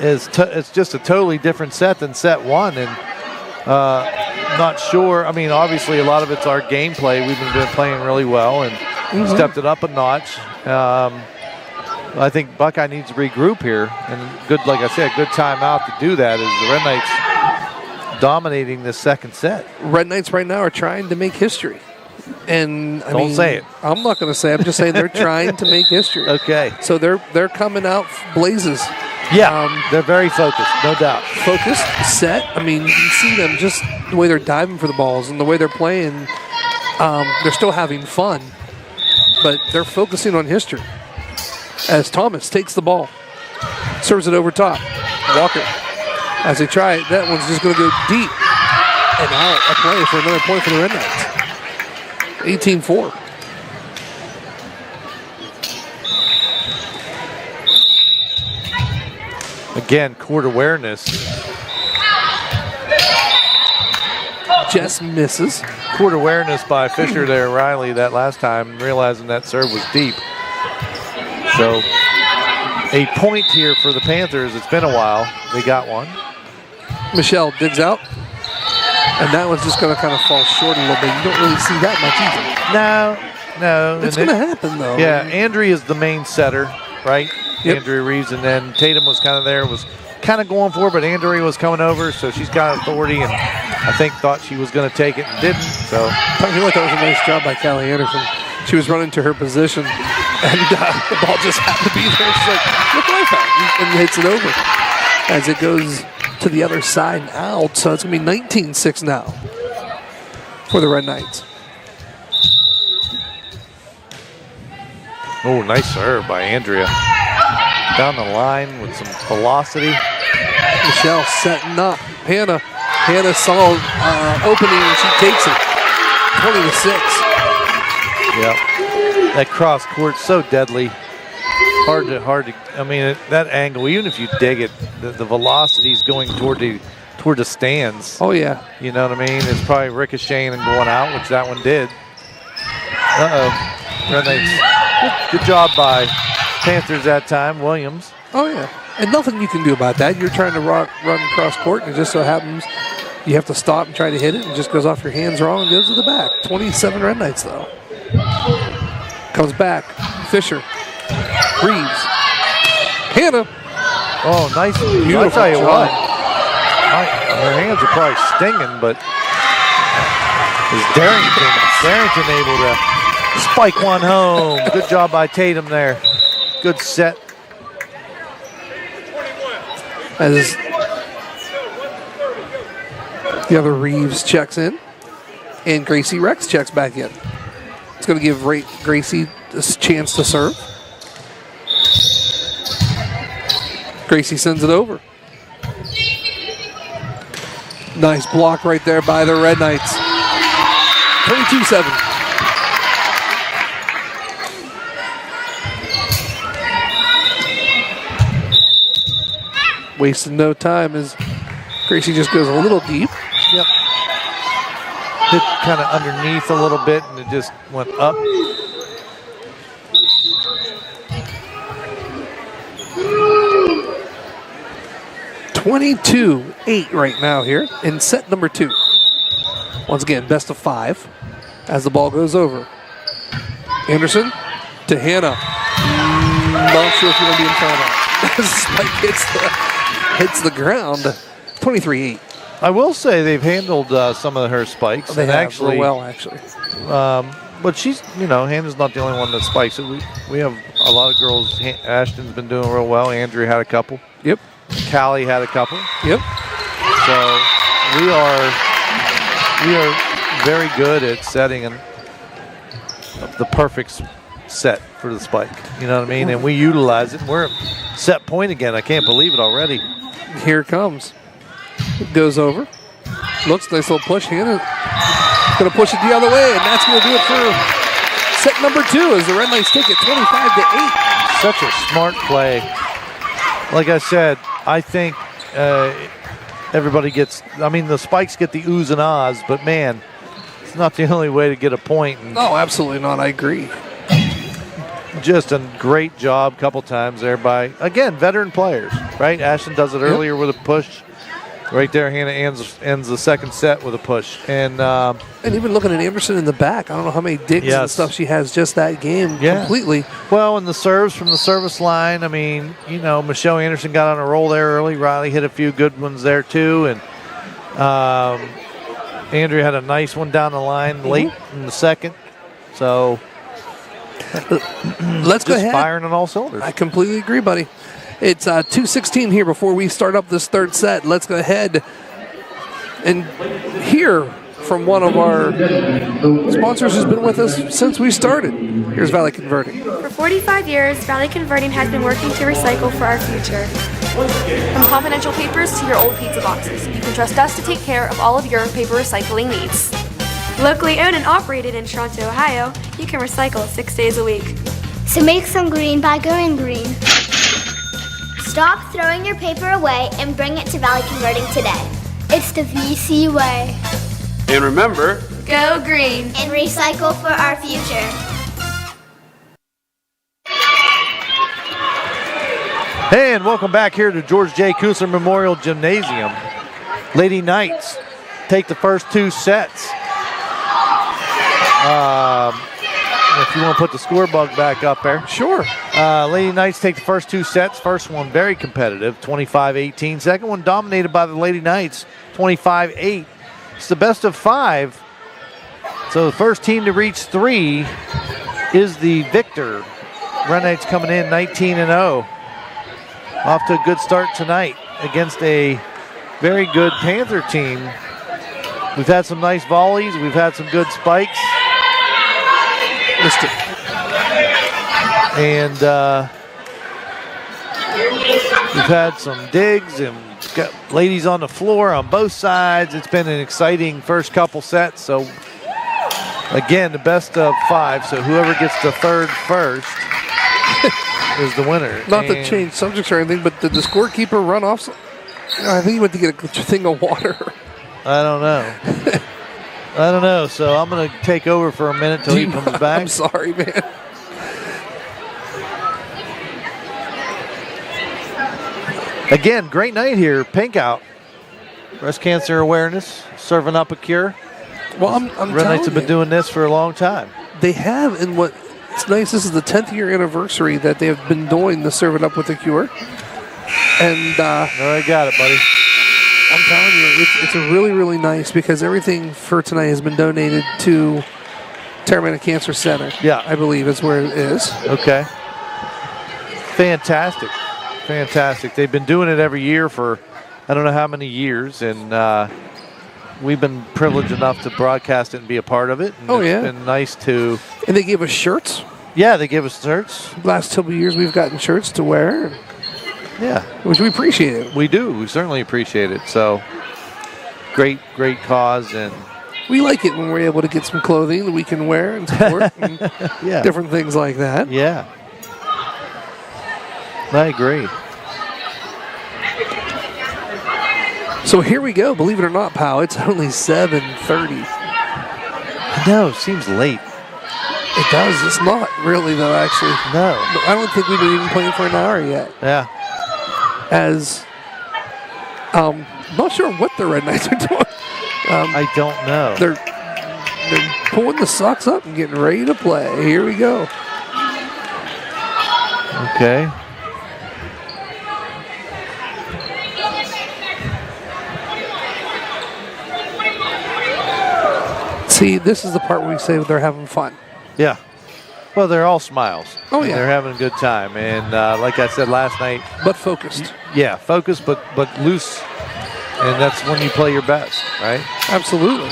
it's just a totally different set than set one, and not sure. I mean, obviously a lot of it's our gameplay. We've been playing really well and stepped it up a notch. I think Buckeye needs to regroup here, and good, like I said, good timeout to do that as the Red Knights dominating this second set. Red Knights right now are trying to make history. And I Don't say it. I'm not going to say. I'm just saying they're trying to make history. Okay. So they're coming out blazes. Yeah, they're very focused, no doubt. Focused, set. I mean, you see them just the way they're diving for the balls and the way they're playing. They're still having fun, but they're focusing on history. As Thomas takes the ball, serves it over top. Walker, as they try it, that one's just going to go deep and out. A play for another point for the Red Knights. 18-4. Again, court awareness. Just misses. Court awareness by Fisher there, Riley, that last time, realizing that serve was deep. So, a point here for the Panthers. It's been a while. They got one. Michelle digs out. And that one's just going to kind of fall short a little bit. You don't really see that much either. No. It's going to happen, though. Yeah, Andrea is the main setter, right? Yep. Andrea Reeves, and then Tatum was kind of there, was kind of going for it, but Andrea was coming over, so she's got authority, and I think thought she was going to take it and didn't. So I feel like that was a nice job by Callie Anderson. She was running to her position, and the ball just happened to be there. She's like, look what I found, and hits it over as it goes to the other side and out. So it's going to be 19-6 now for the Red Knights. oh, nice serve by Andrea. Down the line with some velocity. Michelle setting up. Hannah saw opening and she takes it. 20-6. Yep. That cross court so deadly. Hard to. I mean, that angle, even if you dig it, the velocity is going toward the stands. Oh yeah. You know what I mean? It's probably ricocheting and going out, which that one did. Red Knights. Good job by Panthers that time. Williams. Oh yeah. And nothing you can do about that. You're trying to run cross court, and it just so happens you have to stop and try to hit it, and it just goes off your hands wrong and goes to the back. 27 Red Knights though. Comes back. Fisher. Reeves. Hannah. Oh, nice. Beautiful I'll tell you job. what. Her hands are probably stinging, but is Darrington able to spike one home? Good job by Tatum there. Good set. As the other Reeves checks in, and Gracie Rex checks back in. It's going to give Gracie a chance to serve. Gracie sends it over. Nice block right there by the Red Knights. 22-7. Wasting no time as Gracie just goes a little deep. Yep. Hit kind of underneath a little bit, and it just went up. (22-8) right now here in set number 2. Once again, best of 5 as the ball goes over. Anderson to Hannah. Not sure if you want to be in front of that. Spike hits the ground. 23-8. I will say they've handled some of her spikes. They and have actually real well, actually. But she's, Hannah's not the only one that spikes it. We have a lot of girls. Ashton's been doing real well. Andrea had a couple. Yep. Callie had a couple. Yep. So we are very good at setting the perfect set for the spike. You know what I mean? And we utilize it. We're at set point again. I can't believe it already. Here it comes. It goes over. Looks nice little push. Hannah going to push it the other way, and that's going to do it for set number 2 as the Red Knights take it 25-8. Such a smart play. Like I said, I think everybody gets, the spikes get the oohs and ahs, but man, it's not the only way to get a point. And no, absolutely not. I agree. just a great job a couple times there by, again, veteran players, right? Ashton does it earlier with a push. Right there, Hannah ends the second set with a push. And even looking at Anderson in the back, I don't know how many digs and stuff she has just that game completely. Well, and the serves from the service line, Michelle Anderson got on a roll there early. Riley hit a few good ones there too. And Andrea had a nice one down the line late in the second. So let's go ahead. Firing on all cylinders. I completely agree, buddy. It's 2:16 here before we start up this third set. Let's go ahead and hear from one of our sponsors who's been with us since we started. Here's Valley Converting. For 45 years, Valley Converting has been working to recycle for our future. From confidential papers to your old pizza boxes, you can trust us to take care of all of your paper recycling needs. Locally owned and operated in Toronto, Ohio, you can recycle 6 days a week. So make some green by going green. Stop throwing your paper away and bring it to Valley Converting today. It's the VC way. And remember, go green and recycle for our future. And welcome back here to George J. Kusler Memorial Gymnasium. Lady Knights take the first 2 sets. If you want to put the scoreboard back up there. Sure. Lady Knights take the first 2 sets. First one very competitive, 25-18. Second one dominated by the Lady Knights, 25-8. It's the best of 5. So the first team to reach 3 is the victor. Red Knights coming in 19-0. Off to a good start tonight against a very good Panther team. We've had some nice volleys. We've had some good spikes. And we've had some digs and got ladies on the floor on both sides. It's been an exciting first couple sets. So, again, the best of 5. So whoever gets the third first is the winner. Not to change subjects or anything, but did the scorekeeper run off? I think he went to get a thing of water. I don't know. So I'm going to take over for a minute till he comes back. I'm sorry, man. Again, great night here. Pink out. Breast cancer awareness, serving up a cure. Well, I'm Red Knights have been doing this for a long time. They have, and what it's nice, this is the 10th year anniversary that they have been doing the Serve It Up with a Cure. And I got it, buddy. I'm telling you, it's a really, really nice because everything for tonight has been donated to Terramana Cancer Center. Yeah. I believe is where it is. Okay. Fantastic. Fantastic. They've been doing it every year for I don't know how many years, and we've been privileged enough to broadcast it and be a part of it. And it's been nice to. And they gave us shirts. Yeah, they give us shirts. Last couple of years, we've gotten shirts to wear. Yeah. Which we appreciate it. We do. We certainly appreciate it. So, great cause. And we like it when we're able to get some clothing that we can wear and support and different things like that. Yeah. I agree. So here we go. Believe it or not, pal, it's only 7:30. I know. Seems late. It does. It's not really, though, actually. No. I don't think we've been even playing for an hour yet. Yeah. As I'm not sure what the Red Knights are doing. I don't know. They're pulling the socks up and getting ready to play. Here we go. Okay. See, this is the part where we say they're having fun. Yeah. Well, they're all smiles. Oh, yeah. They're having a good time. And like I said last night. But focused. Yeah, focused but loose. And that's when you play your best, right? Absolutely.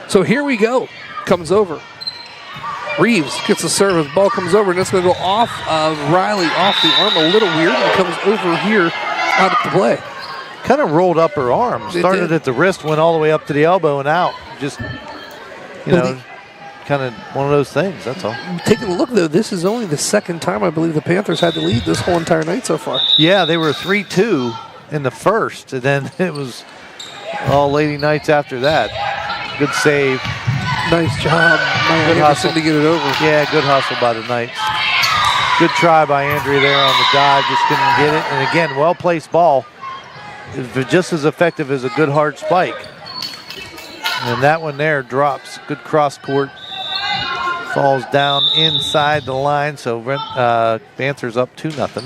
So here we go. Comes over. Reeves gets the service. Ball comes over, and it's going to go off of Riley, off the arm. A little weird. And comes over here out at the play. Kind of rolled up her arm. Started at the wrist, went all the way up to the elbow and out. Just, kind of one of those things, that's all. Taking a look, though, this is only the second time I believe the Panthers had to lead this whole entire night so far. Yeah, they were 3-2 in the first, and then it was all Lady Knights after that. Good save. Nice job by Anderson to get it over. Yeah, good hustle by the Knights. Good try by Andrea there on the dive, just couldn't get it. And again, well-placed ball. Just as effective as a good hard spike. And that one there drops. Good cross court. Falls down inside the line. So Panthers up 2-0.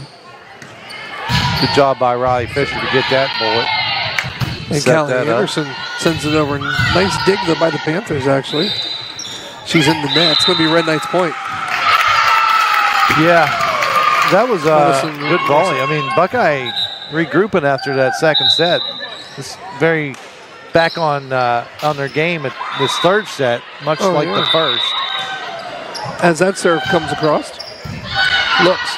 Good job by Riley Fisher to get that bullet. And Callie Anderson sends it over. Nice dig though by the Panthers, actually. She's in the net. It's going to be Red Knights point. Yeah. That was good volley. I mean, Buckeye regrouping after that second set. It's very back on their game at this third set, much like the first. As that serve comes across, looks,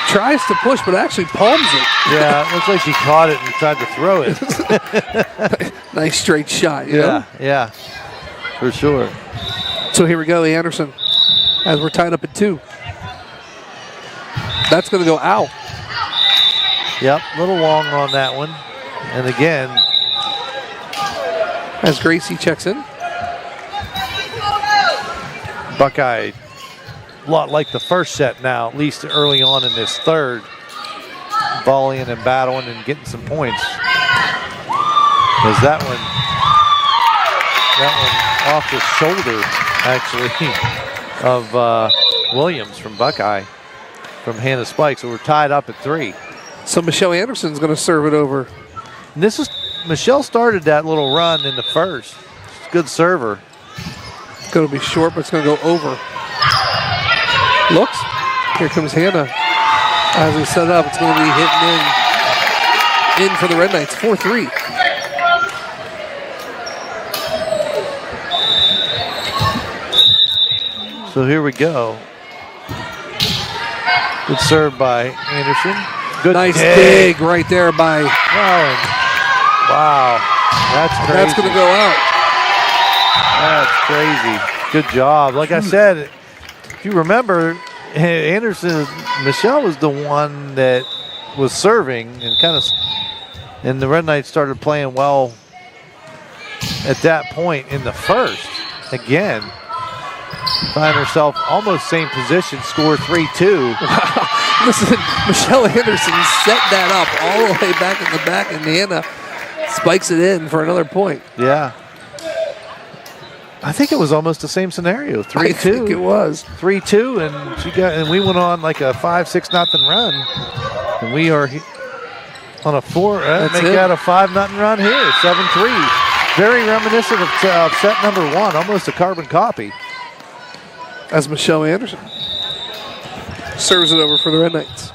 tries to push, but actually palms it. Yeah, it looks like she caught it and tried to throw it. Nice straight shot. Yeah, for sure. So here we go, Anderson, as we're tied up at 2. That's going to go out. Yep, a little long on that one. And again, as Gracie checks in. Buckeye, a lot like the first set now, at least early on in this third. Volleying and battling and getting some points. As that one off the shoulder, actually, of Williams from Buckeye, from Hannah Spike. So we're tied up at 3. So Michelle Anderson's going to serve it over. And Michelle started that little run in the first. She's a good server. It's going to be short, but it's going to go over. Looks. Here comes Hannah. As we set up, it's going to be hitting in for the Red Knights. 4-3. So here we go. Good serve by Anderson. Good nice dig right there by Allen. Wow. That's crazy. That's going to go out. That's crazy. Good job. Like I said, if you remember, Michelle was the one that was serving and the Red Knights started playing well at that point in the first. Again, find herself almost same position, score 3-2. Listen, Michelle Anderson set that up all the way back in the back, and Hannah spikes it in for another point. Yeah. I think it was almost the same scenario. 3-2. I think it was 3-2, and we went on like a 5-6-0 run. And we are on a make it. that a 5-0 run here, 7-3. Very reminiscent of set number 1, almost a carbon copy. As Michelle Anderson serves it over for the Red Knights.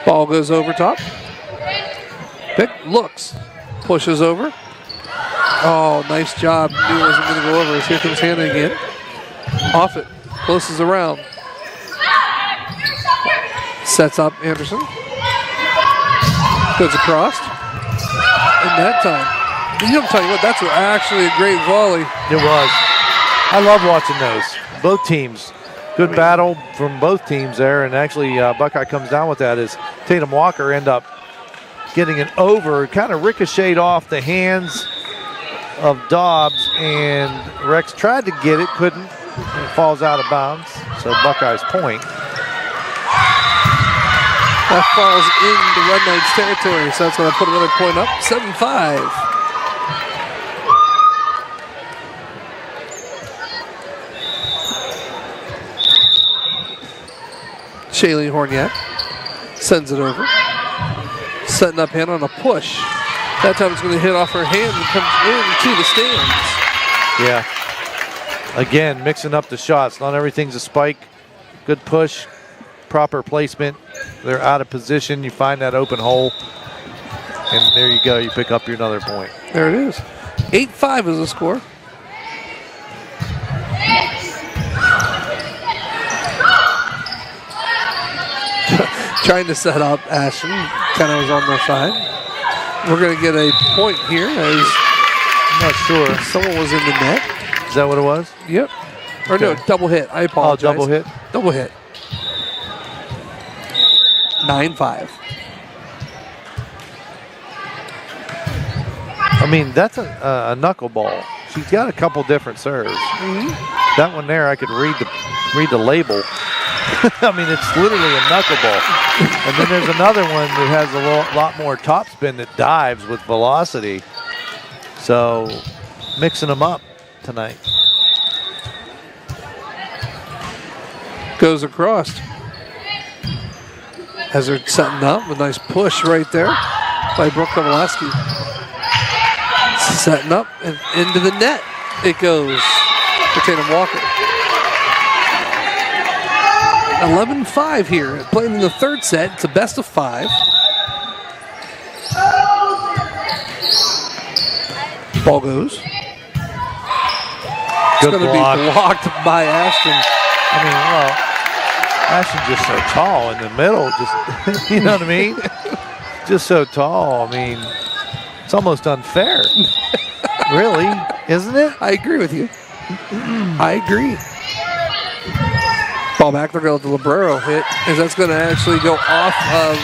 Ball goes over top. Pick, looks, pushes over. Oh, nice job. Knew it wasn't going to go over. Here comes Hannah again. Off it, closes around. Sets up Anderson. Goes across. And that time, I'll tell you what, that's actually a great volley. It was. I love watching those. Both teams. Good battle from both teams there. And actually, Buckeye comes down with that as Tatum Walker end up getting it over. Kind of ricocheted off the hands of Dobbs. And Rex tried to get it, couldn't. It falls out of bounds. So Buckeye's point. That falls in the Red Knights territory. So that's going to put another point up. 7-5. Shailene Horniak sends it over. Setting up Hannah on a push. That time it's going to hit off her hand and comes into the stands. Yeah. Again, mixing up the shots. Not everything's a spike. Good push. Proper placement. They're out of position. You find that open hole. And there you go. You pick up your another point. There it is. 8-5 is the score. Trying to set up Ashton. Kind of was on their side. We're going to get a point here as I'm not sure. Someone was in the net. Is that what it was? Yep. Or no, double hit. I apologize. Oh, double hit? Double hit. 9-5. I mean, that's a knuckleball. She's got a couple different serves. That one there, I could read the label. I mean, it's literally a knuckleball. And then there's another one that has a lot more topspin that dives with velocity. So, mixing them up tonight. Goes across. As they're setting up, a nice push right there by Brooke Kowalski. Setting up and into the net it goes for Tatum Walker. 11-5 here. Playing in the third set. It's a best of 5. Ball goes. It's going to be blocked by Ashton. I mean, well, Ashton's just so tall in the middle. Just, you know what I mean? Just so tall. I mean, it's almost unfair. Really, isn't it? I agree with you. I agree. Ball back, they're going to let the Librero hit, as that's going to actually go off of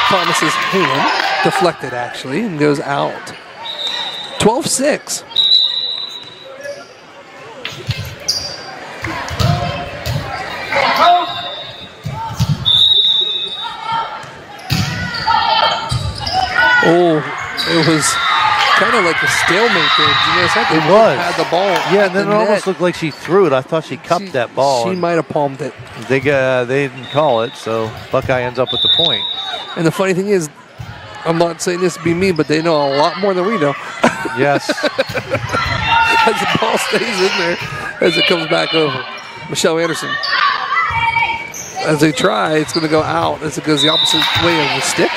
Thomas's hand. Deflected, actually, and goes out. 12-6. Oh, it was kind of like a stalemate there. Did you notice that? It was. Had the ball. Yeah, and then it almost looked like she threw it. I thought she cupped that ball. She might have palmed it. They didn't call it, so Buckeye ends up with the point. And the funny thing is, I'm not saying this to be me, but they know a lot more than we know. Yes. As the ball stays in there, as it comes back over. Michelle Anderson. As they try, it's going to go out as it goes the opposite way of the stick.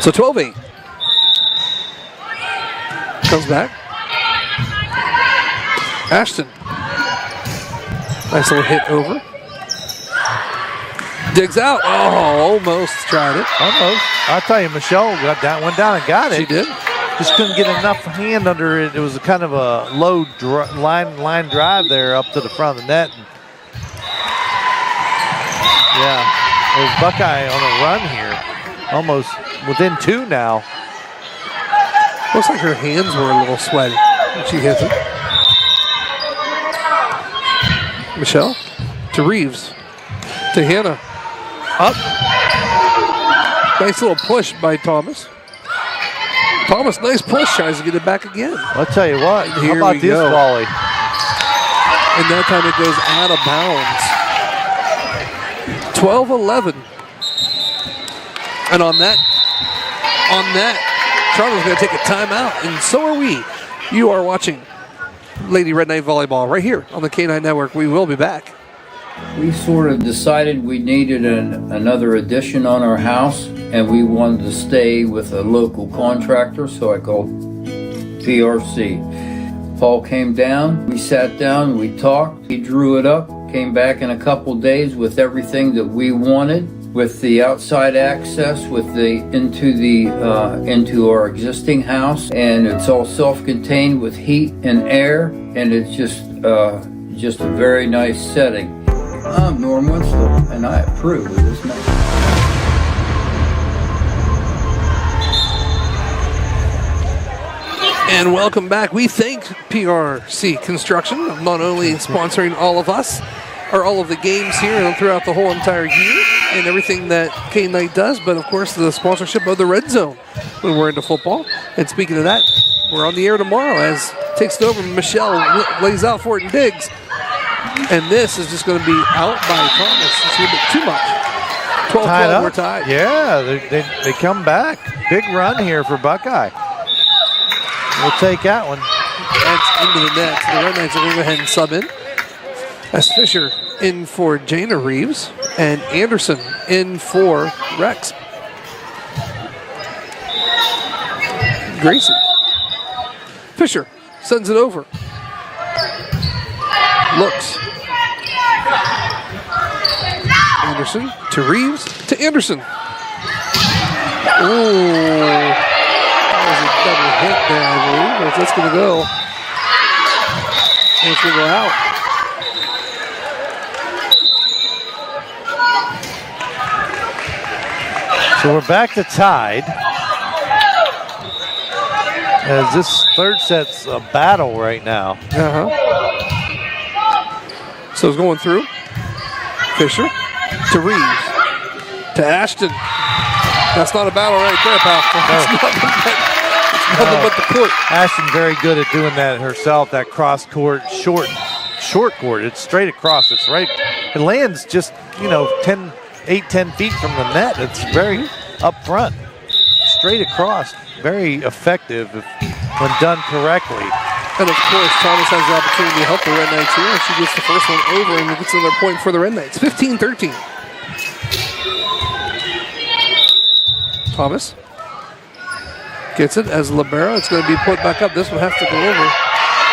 So 12-8. Comes back. Ashton. Nice little hit over. Digs out. Oh, almost tried it. Almost. I'll tell you, Michelle got that one down and got it. She did. Just couldn't get enough hand under it. It was a kind of a low line drive there up to the front of the net. Yeah, there's Buckeye on a run here. Almost within 2 now. Looks like her hands were a little sweaty when she hits it. Michelle to Reeves. To Hannah. Up. Nice little push by Thomas. Thomas, nice push. Tries to get it back again. I'll tell you what. Here how about we this go. volley? And that time it goes out of bounds. 12-11. And on that, Charlotte's going to take a timeout, and so are we. You are watching Lady Red Knight Volleyball right here on the K9 Network. We will be back. We sort of decided we needed another addition on our house, and we wanted to stay with a local contractor, so I called PRC. Paul came down, we sat down, we talked, he drew it up, came back in a couple days with everything that we wanted, with the outside access, with the into our existing house, and it's all self-contained with heat and air, and it's just a very nice setting. I'm Norm Winslow, and I approve of this message. And welcome back. We thank PRC Construction of not only sponsoring all of us, or all of the games here and throughout the whole entire year and everything that K-Night does, but of course the sponsorship of the Red Zone when we're into football. And speaking of that, we're on the air tomorrow as takes it over. Michelle lays out for it and digs. And this is just going to be out by Thomas. It's a little bit too much. 12-12, we're tied. Yeah, they come back. Big run here for Buckeye. We'll take that one. That's into the net. So the Red Knights are going to go ahead and sub in. As Fisher in for Jana Reeves and Anderson in for Rex. Grayson. Fisher sends it over. Looks. Anderson to Reeves to Anderson. Ooh. That was a double hit there, I believe. Where's that's going to go? And it's going to go out. So we're back to tied. As this third set's a battle right now. So it's going through. Fisher to Reeves to Ashton. That's not a battle right there, pal. It's nothing but the court. Ashton very good at doing that herself. That cross court, short court. It's straight across. It's right. It lands just 10 feet from the net. It's very up front, straight across. Very effective when done correctly. And of course, Thomas has the opportunity to help the Red Knights here. She gets the first one over and gets another point for the Red Knights. 15-13. Thomas gets it as Libero. It's going to be put back up. This one has to go over.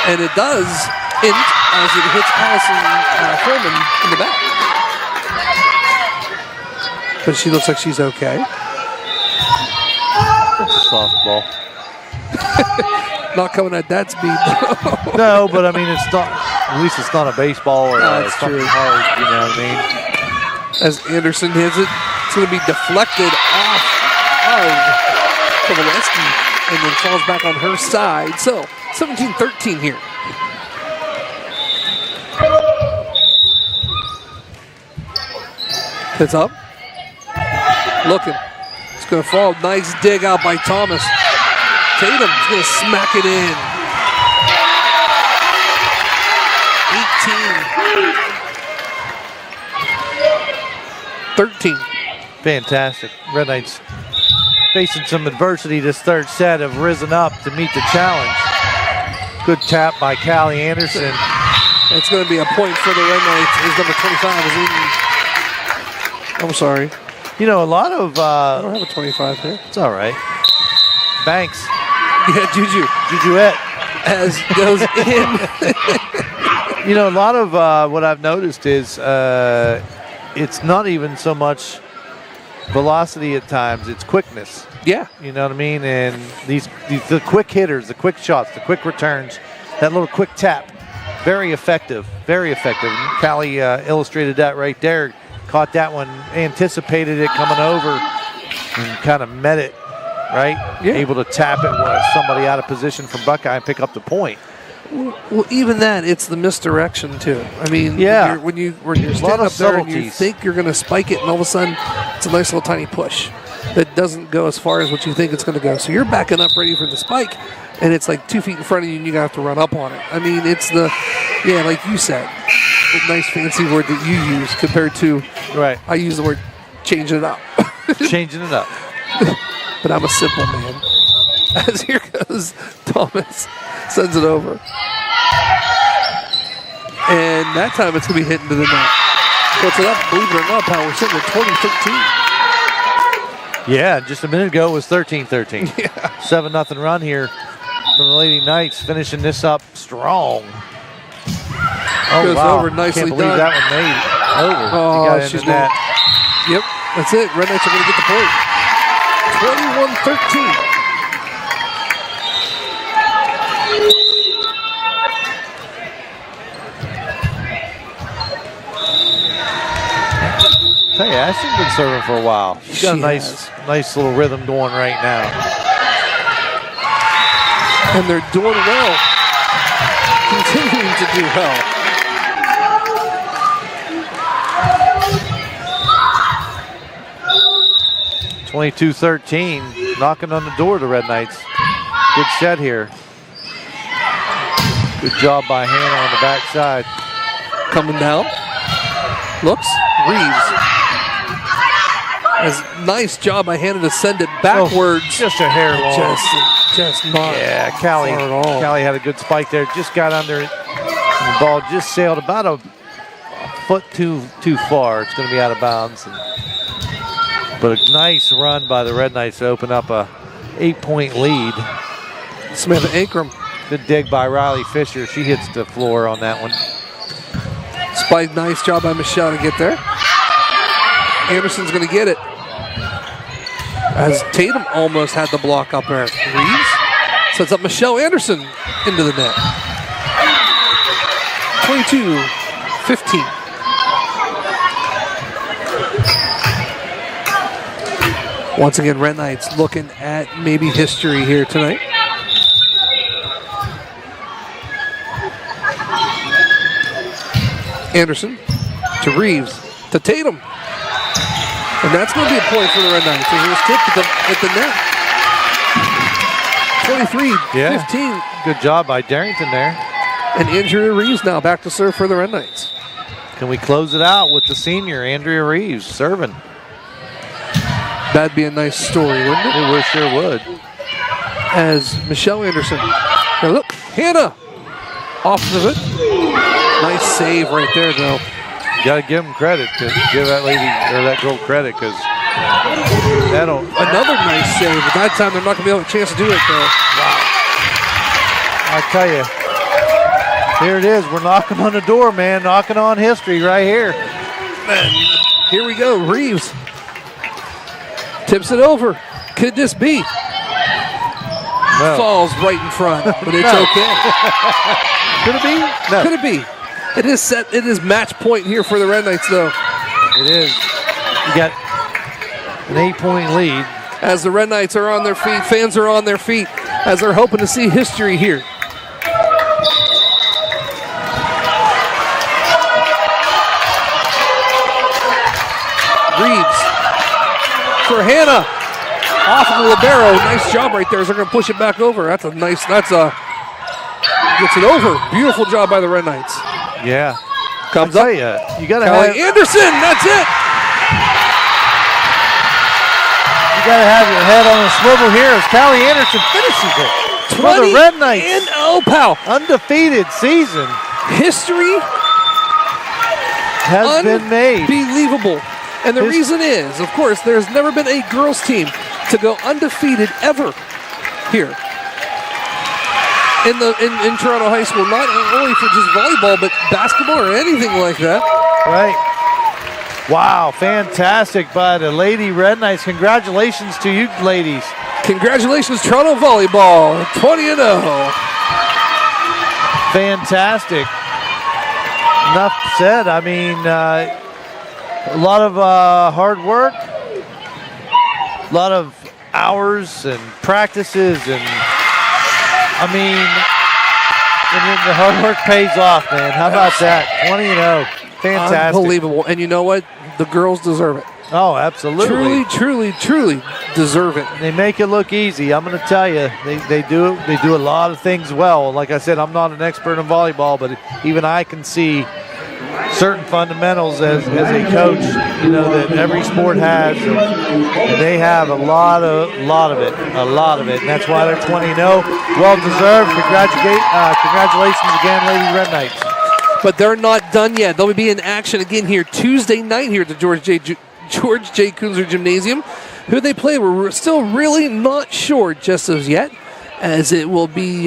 And it does as it hits Allison Foreman in the back. But she looks like she's okay. It's a softball. Not coming at that speed. No, but I mean, it's not. At least it's not a baseball or something hard. You know what I mean? As Anderson hits it, it's going to be deflected off of Kovalevsky and then falls back on her side. So 17-13 here. Hits up. Looking. It's going to fall. Nice dig out by Thomas. Tatum's going to smack it in. 18. 13. Fantastic. Red Knights facing some adversity this third set, have risen up to meet the challenge. Good tap by Callie Anderson. It's going to be a point for the Red Knights. His number 25 is in. I'm sorry. A lot of... I don't have a 25 here. It's all right. Banks. Yeah, Jujuette. As goes in. A lot of what I've noticed is it's not even so much velocity at times, it's quickness. Yeah. You know what I mean? And the quick hitters, the quick shots, the quick returns, that little quick tap, very effective, very effective. Callie illustrated that right there. Caught that one, anticipated it coming over, and kind of met it, right? Yeah. Able to tap it with somebody out of position from Buckeye and pick up the point. Well, even that, it's the misdirection too. I mean, yeah. when you're standing up there and you think you're going to spike it, and all of a sudden, it's a nice little tiny push. that doesn't go as far as what you think it's going to go. So you're backing up ready for the spike, and it's like 2 feet in front of you, and you have to run up on it. I mean, it's like you said, the nice fancy word that you use compared to, right. I use the word changing it up. Changing it up. But I'm a simple man. As here goes Thomas, sends it over. And that time it's going to be hitting to the net. Puts it up, believe it or not, pal, we're sitting at 20-13. Yeah, just a minute ago it was 13-13. Yeah. 7-0 run here from the Lady Knights, finishing this up strong. Oh, goes wow. over, nicely Can't believe done. that one made over. Oh, Got into she's that. Yep, that's it. Red Knights are going to get the point. 21-13. Tell you, Ashton's been serving for a while. She's got a nice little rhythm going right now. And they're doing well. Continuing to do well. (22-13), knocking on the door of the Red Knights. Good set here. Good job by Hannah on the backside. Coming down. Looks. Reeves. As nice job by Hannah to send it backwards. Just a hair long. Just not. Yeah, Callie had a good spike there. Just got under it. And the ball just sailed about a foot too far. It's going to be out of bounds. But a nice run by the Red Knights to open up a 8-point lead. Samantha Ankrum. Good dig by Riley Fisher. She hits the floor on that one. Spike, nice job by Michelle to get there. Anderson's going to get it. As Tatum almost had the block up there. Reeves sets up Michelle Anderson into the net. 22-15. Once again, Red Knights looking at maybe history here tonight. Anderson to Reeves to Tatum. And that's going to be a point for the Red Knights. It was tipped at the net. 23-15. Good job by Darrington there. And Andrea Reeves now back to serve for the Red Knights. Can we close it out with the senior, Andrea Reeves, serving? That'd be a nice story, wouldn't it? It sure would. As Michelle Anderson. Now look, Hannah off of it. Nice save right there, though. You got to give them credit. Give that lady or that girl credit, because that'll. Another nice save, but that time they're not going to be able to have a chance to do it, though. Wow. I tell you, here it is. We're knocking on the door, man. Knocking on history right here. And here we go. Reeves tips it over. Could this be? No. Falls right in front, but it's okay. Could it be? No. Could it be? It is set. It is match point here for the Red Knights, though. It is. You got an 8-point lead. As the Red Knights are on their feet, fans are on their feet, as they're hoping to see history here. Reeves for Hannah. Off of the libero. Nice job right there as they're going to push it back over. Gets it over. Beautiful job by the Red Knights. Yeah. Comes up. You got to have Anderson. That's it. You got to have your head on a swivel here as Callie Anderson finishes it. For the Red Knights. And pal. Undefeated season. History has been made. Unbelievable. And the reason is, of course, there's never been a girls team to go undefeated ever here in Toronto High School. Not only for just volleyball, but basketball or anything like that. Right. Wow, fantastic by the Lady Red Knights. Congratulations to you ladies. Congratulations, Toronto Volleyball, 20-0. Fantastic. Enough said. I mean, a lot of hard work, a lot of hours and practices, and I mean, and then the hard work pays off, man. How about that? 20-0. Fantastic. Unbelievable. And you know what? The girls deserve it. Oh, absolutely. Truly deserve it. They make it look easy. I'm going to tell you, they do a lot of things well. Like I said, I'm not an expert in volleyball, but even I can see certain fundamentals as a coach, that every sport has. And they have a lot of it. And that's why they're 20-0. Well deserved. Congratulations again, Lady Red Knights. But they're not done yet. They'll be in action again here Tuesday night here at the George J. Kunzler Gymnasium. Who they play, we're still really not sure just as yet, as it will be,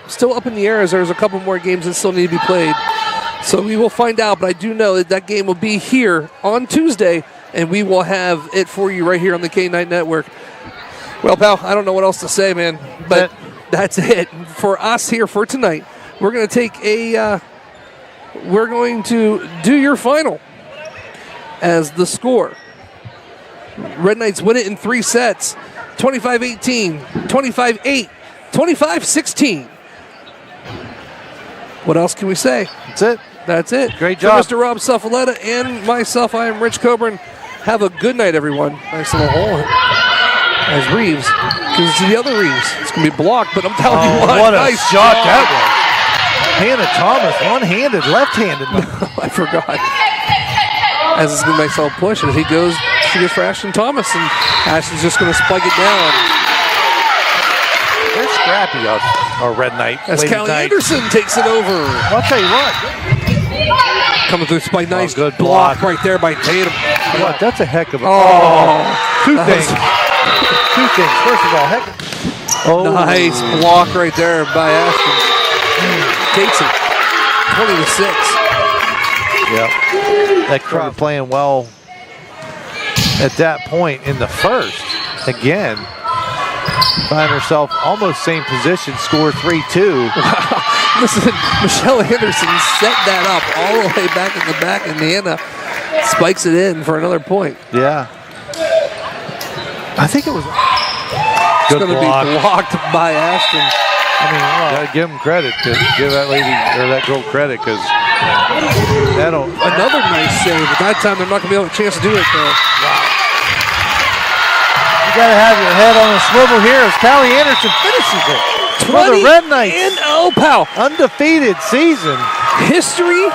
still up in the air as there's a couple more games that still need to be played. So we will find out, but I do know that game will be here on Tuesday, and we will have it for you right here on the K9 Network. Well, pal, I don't know what else to say, man, but that's it for us here for tonight. We're going to take we're going to do your final as the score. Red Knights win it in 3 sets, 25-18, 25-8, 25-16. What else can we say? That's it. Great job. For Mr. Rob Suffaletta and myself, I am Rich Coburn. Have a good night, everyone. Nice little hole as Reeves. Because it's the other Reeves. It's going to be blocked, but I'm telling you what. What a shot that was. Hannah Thomas, one-handed, left-handed. I forgot. As it's going to make a push, as she goes for Ashton Thomas, and Ashton's just going to spike it down. They're scrappy, our Red Knight. As Callie Anderson takes it over. I'll tell you what. Coming through spike, nice good block block right there by Tatum. What? That's a heck of a... Two things. Two things. First of all, nice block right there by Ashton. Takes it 20-6. Yep. That crowd playing well at that point in the first. Again, find herself almost same position, score 3-2. Listen, Michelle Anderson set that up all the way back in the back, and Hannah spikes it in for another point. Yeah. I think it was it's going to be blocked by Ashton. I mean, gotta give them credit, give that lady or that girl credit, because that'll another nice save. But that time they're not gonna be able to chance to do it though. Wow. You gotta have your head on a swivel here as Callie Anderson finishes it. 20 for the Red Knights. And pal. Undefeated season. History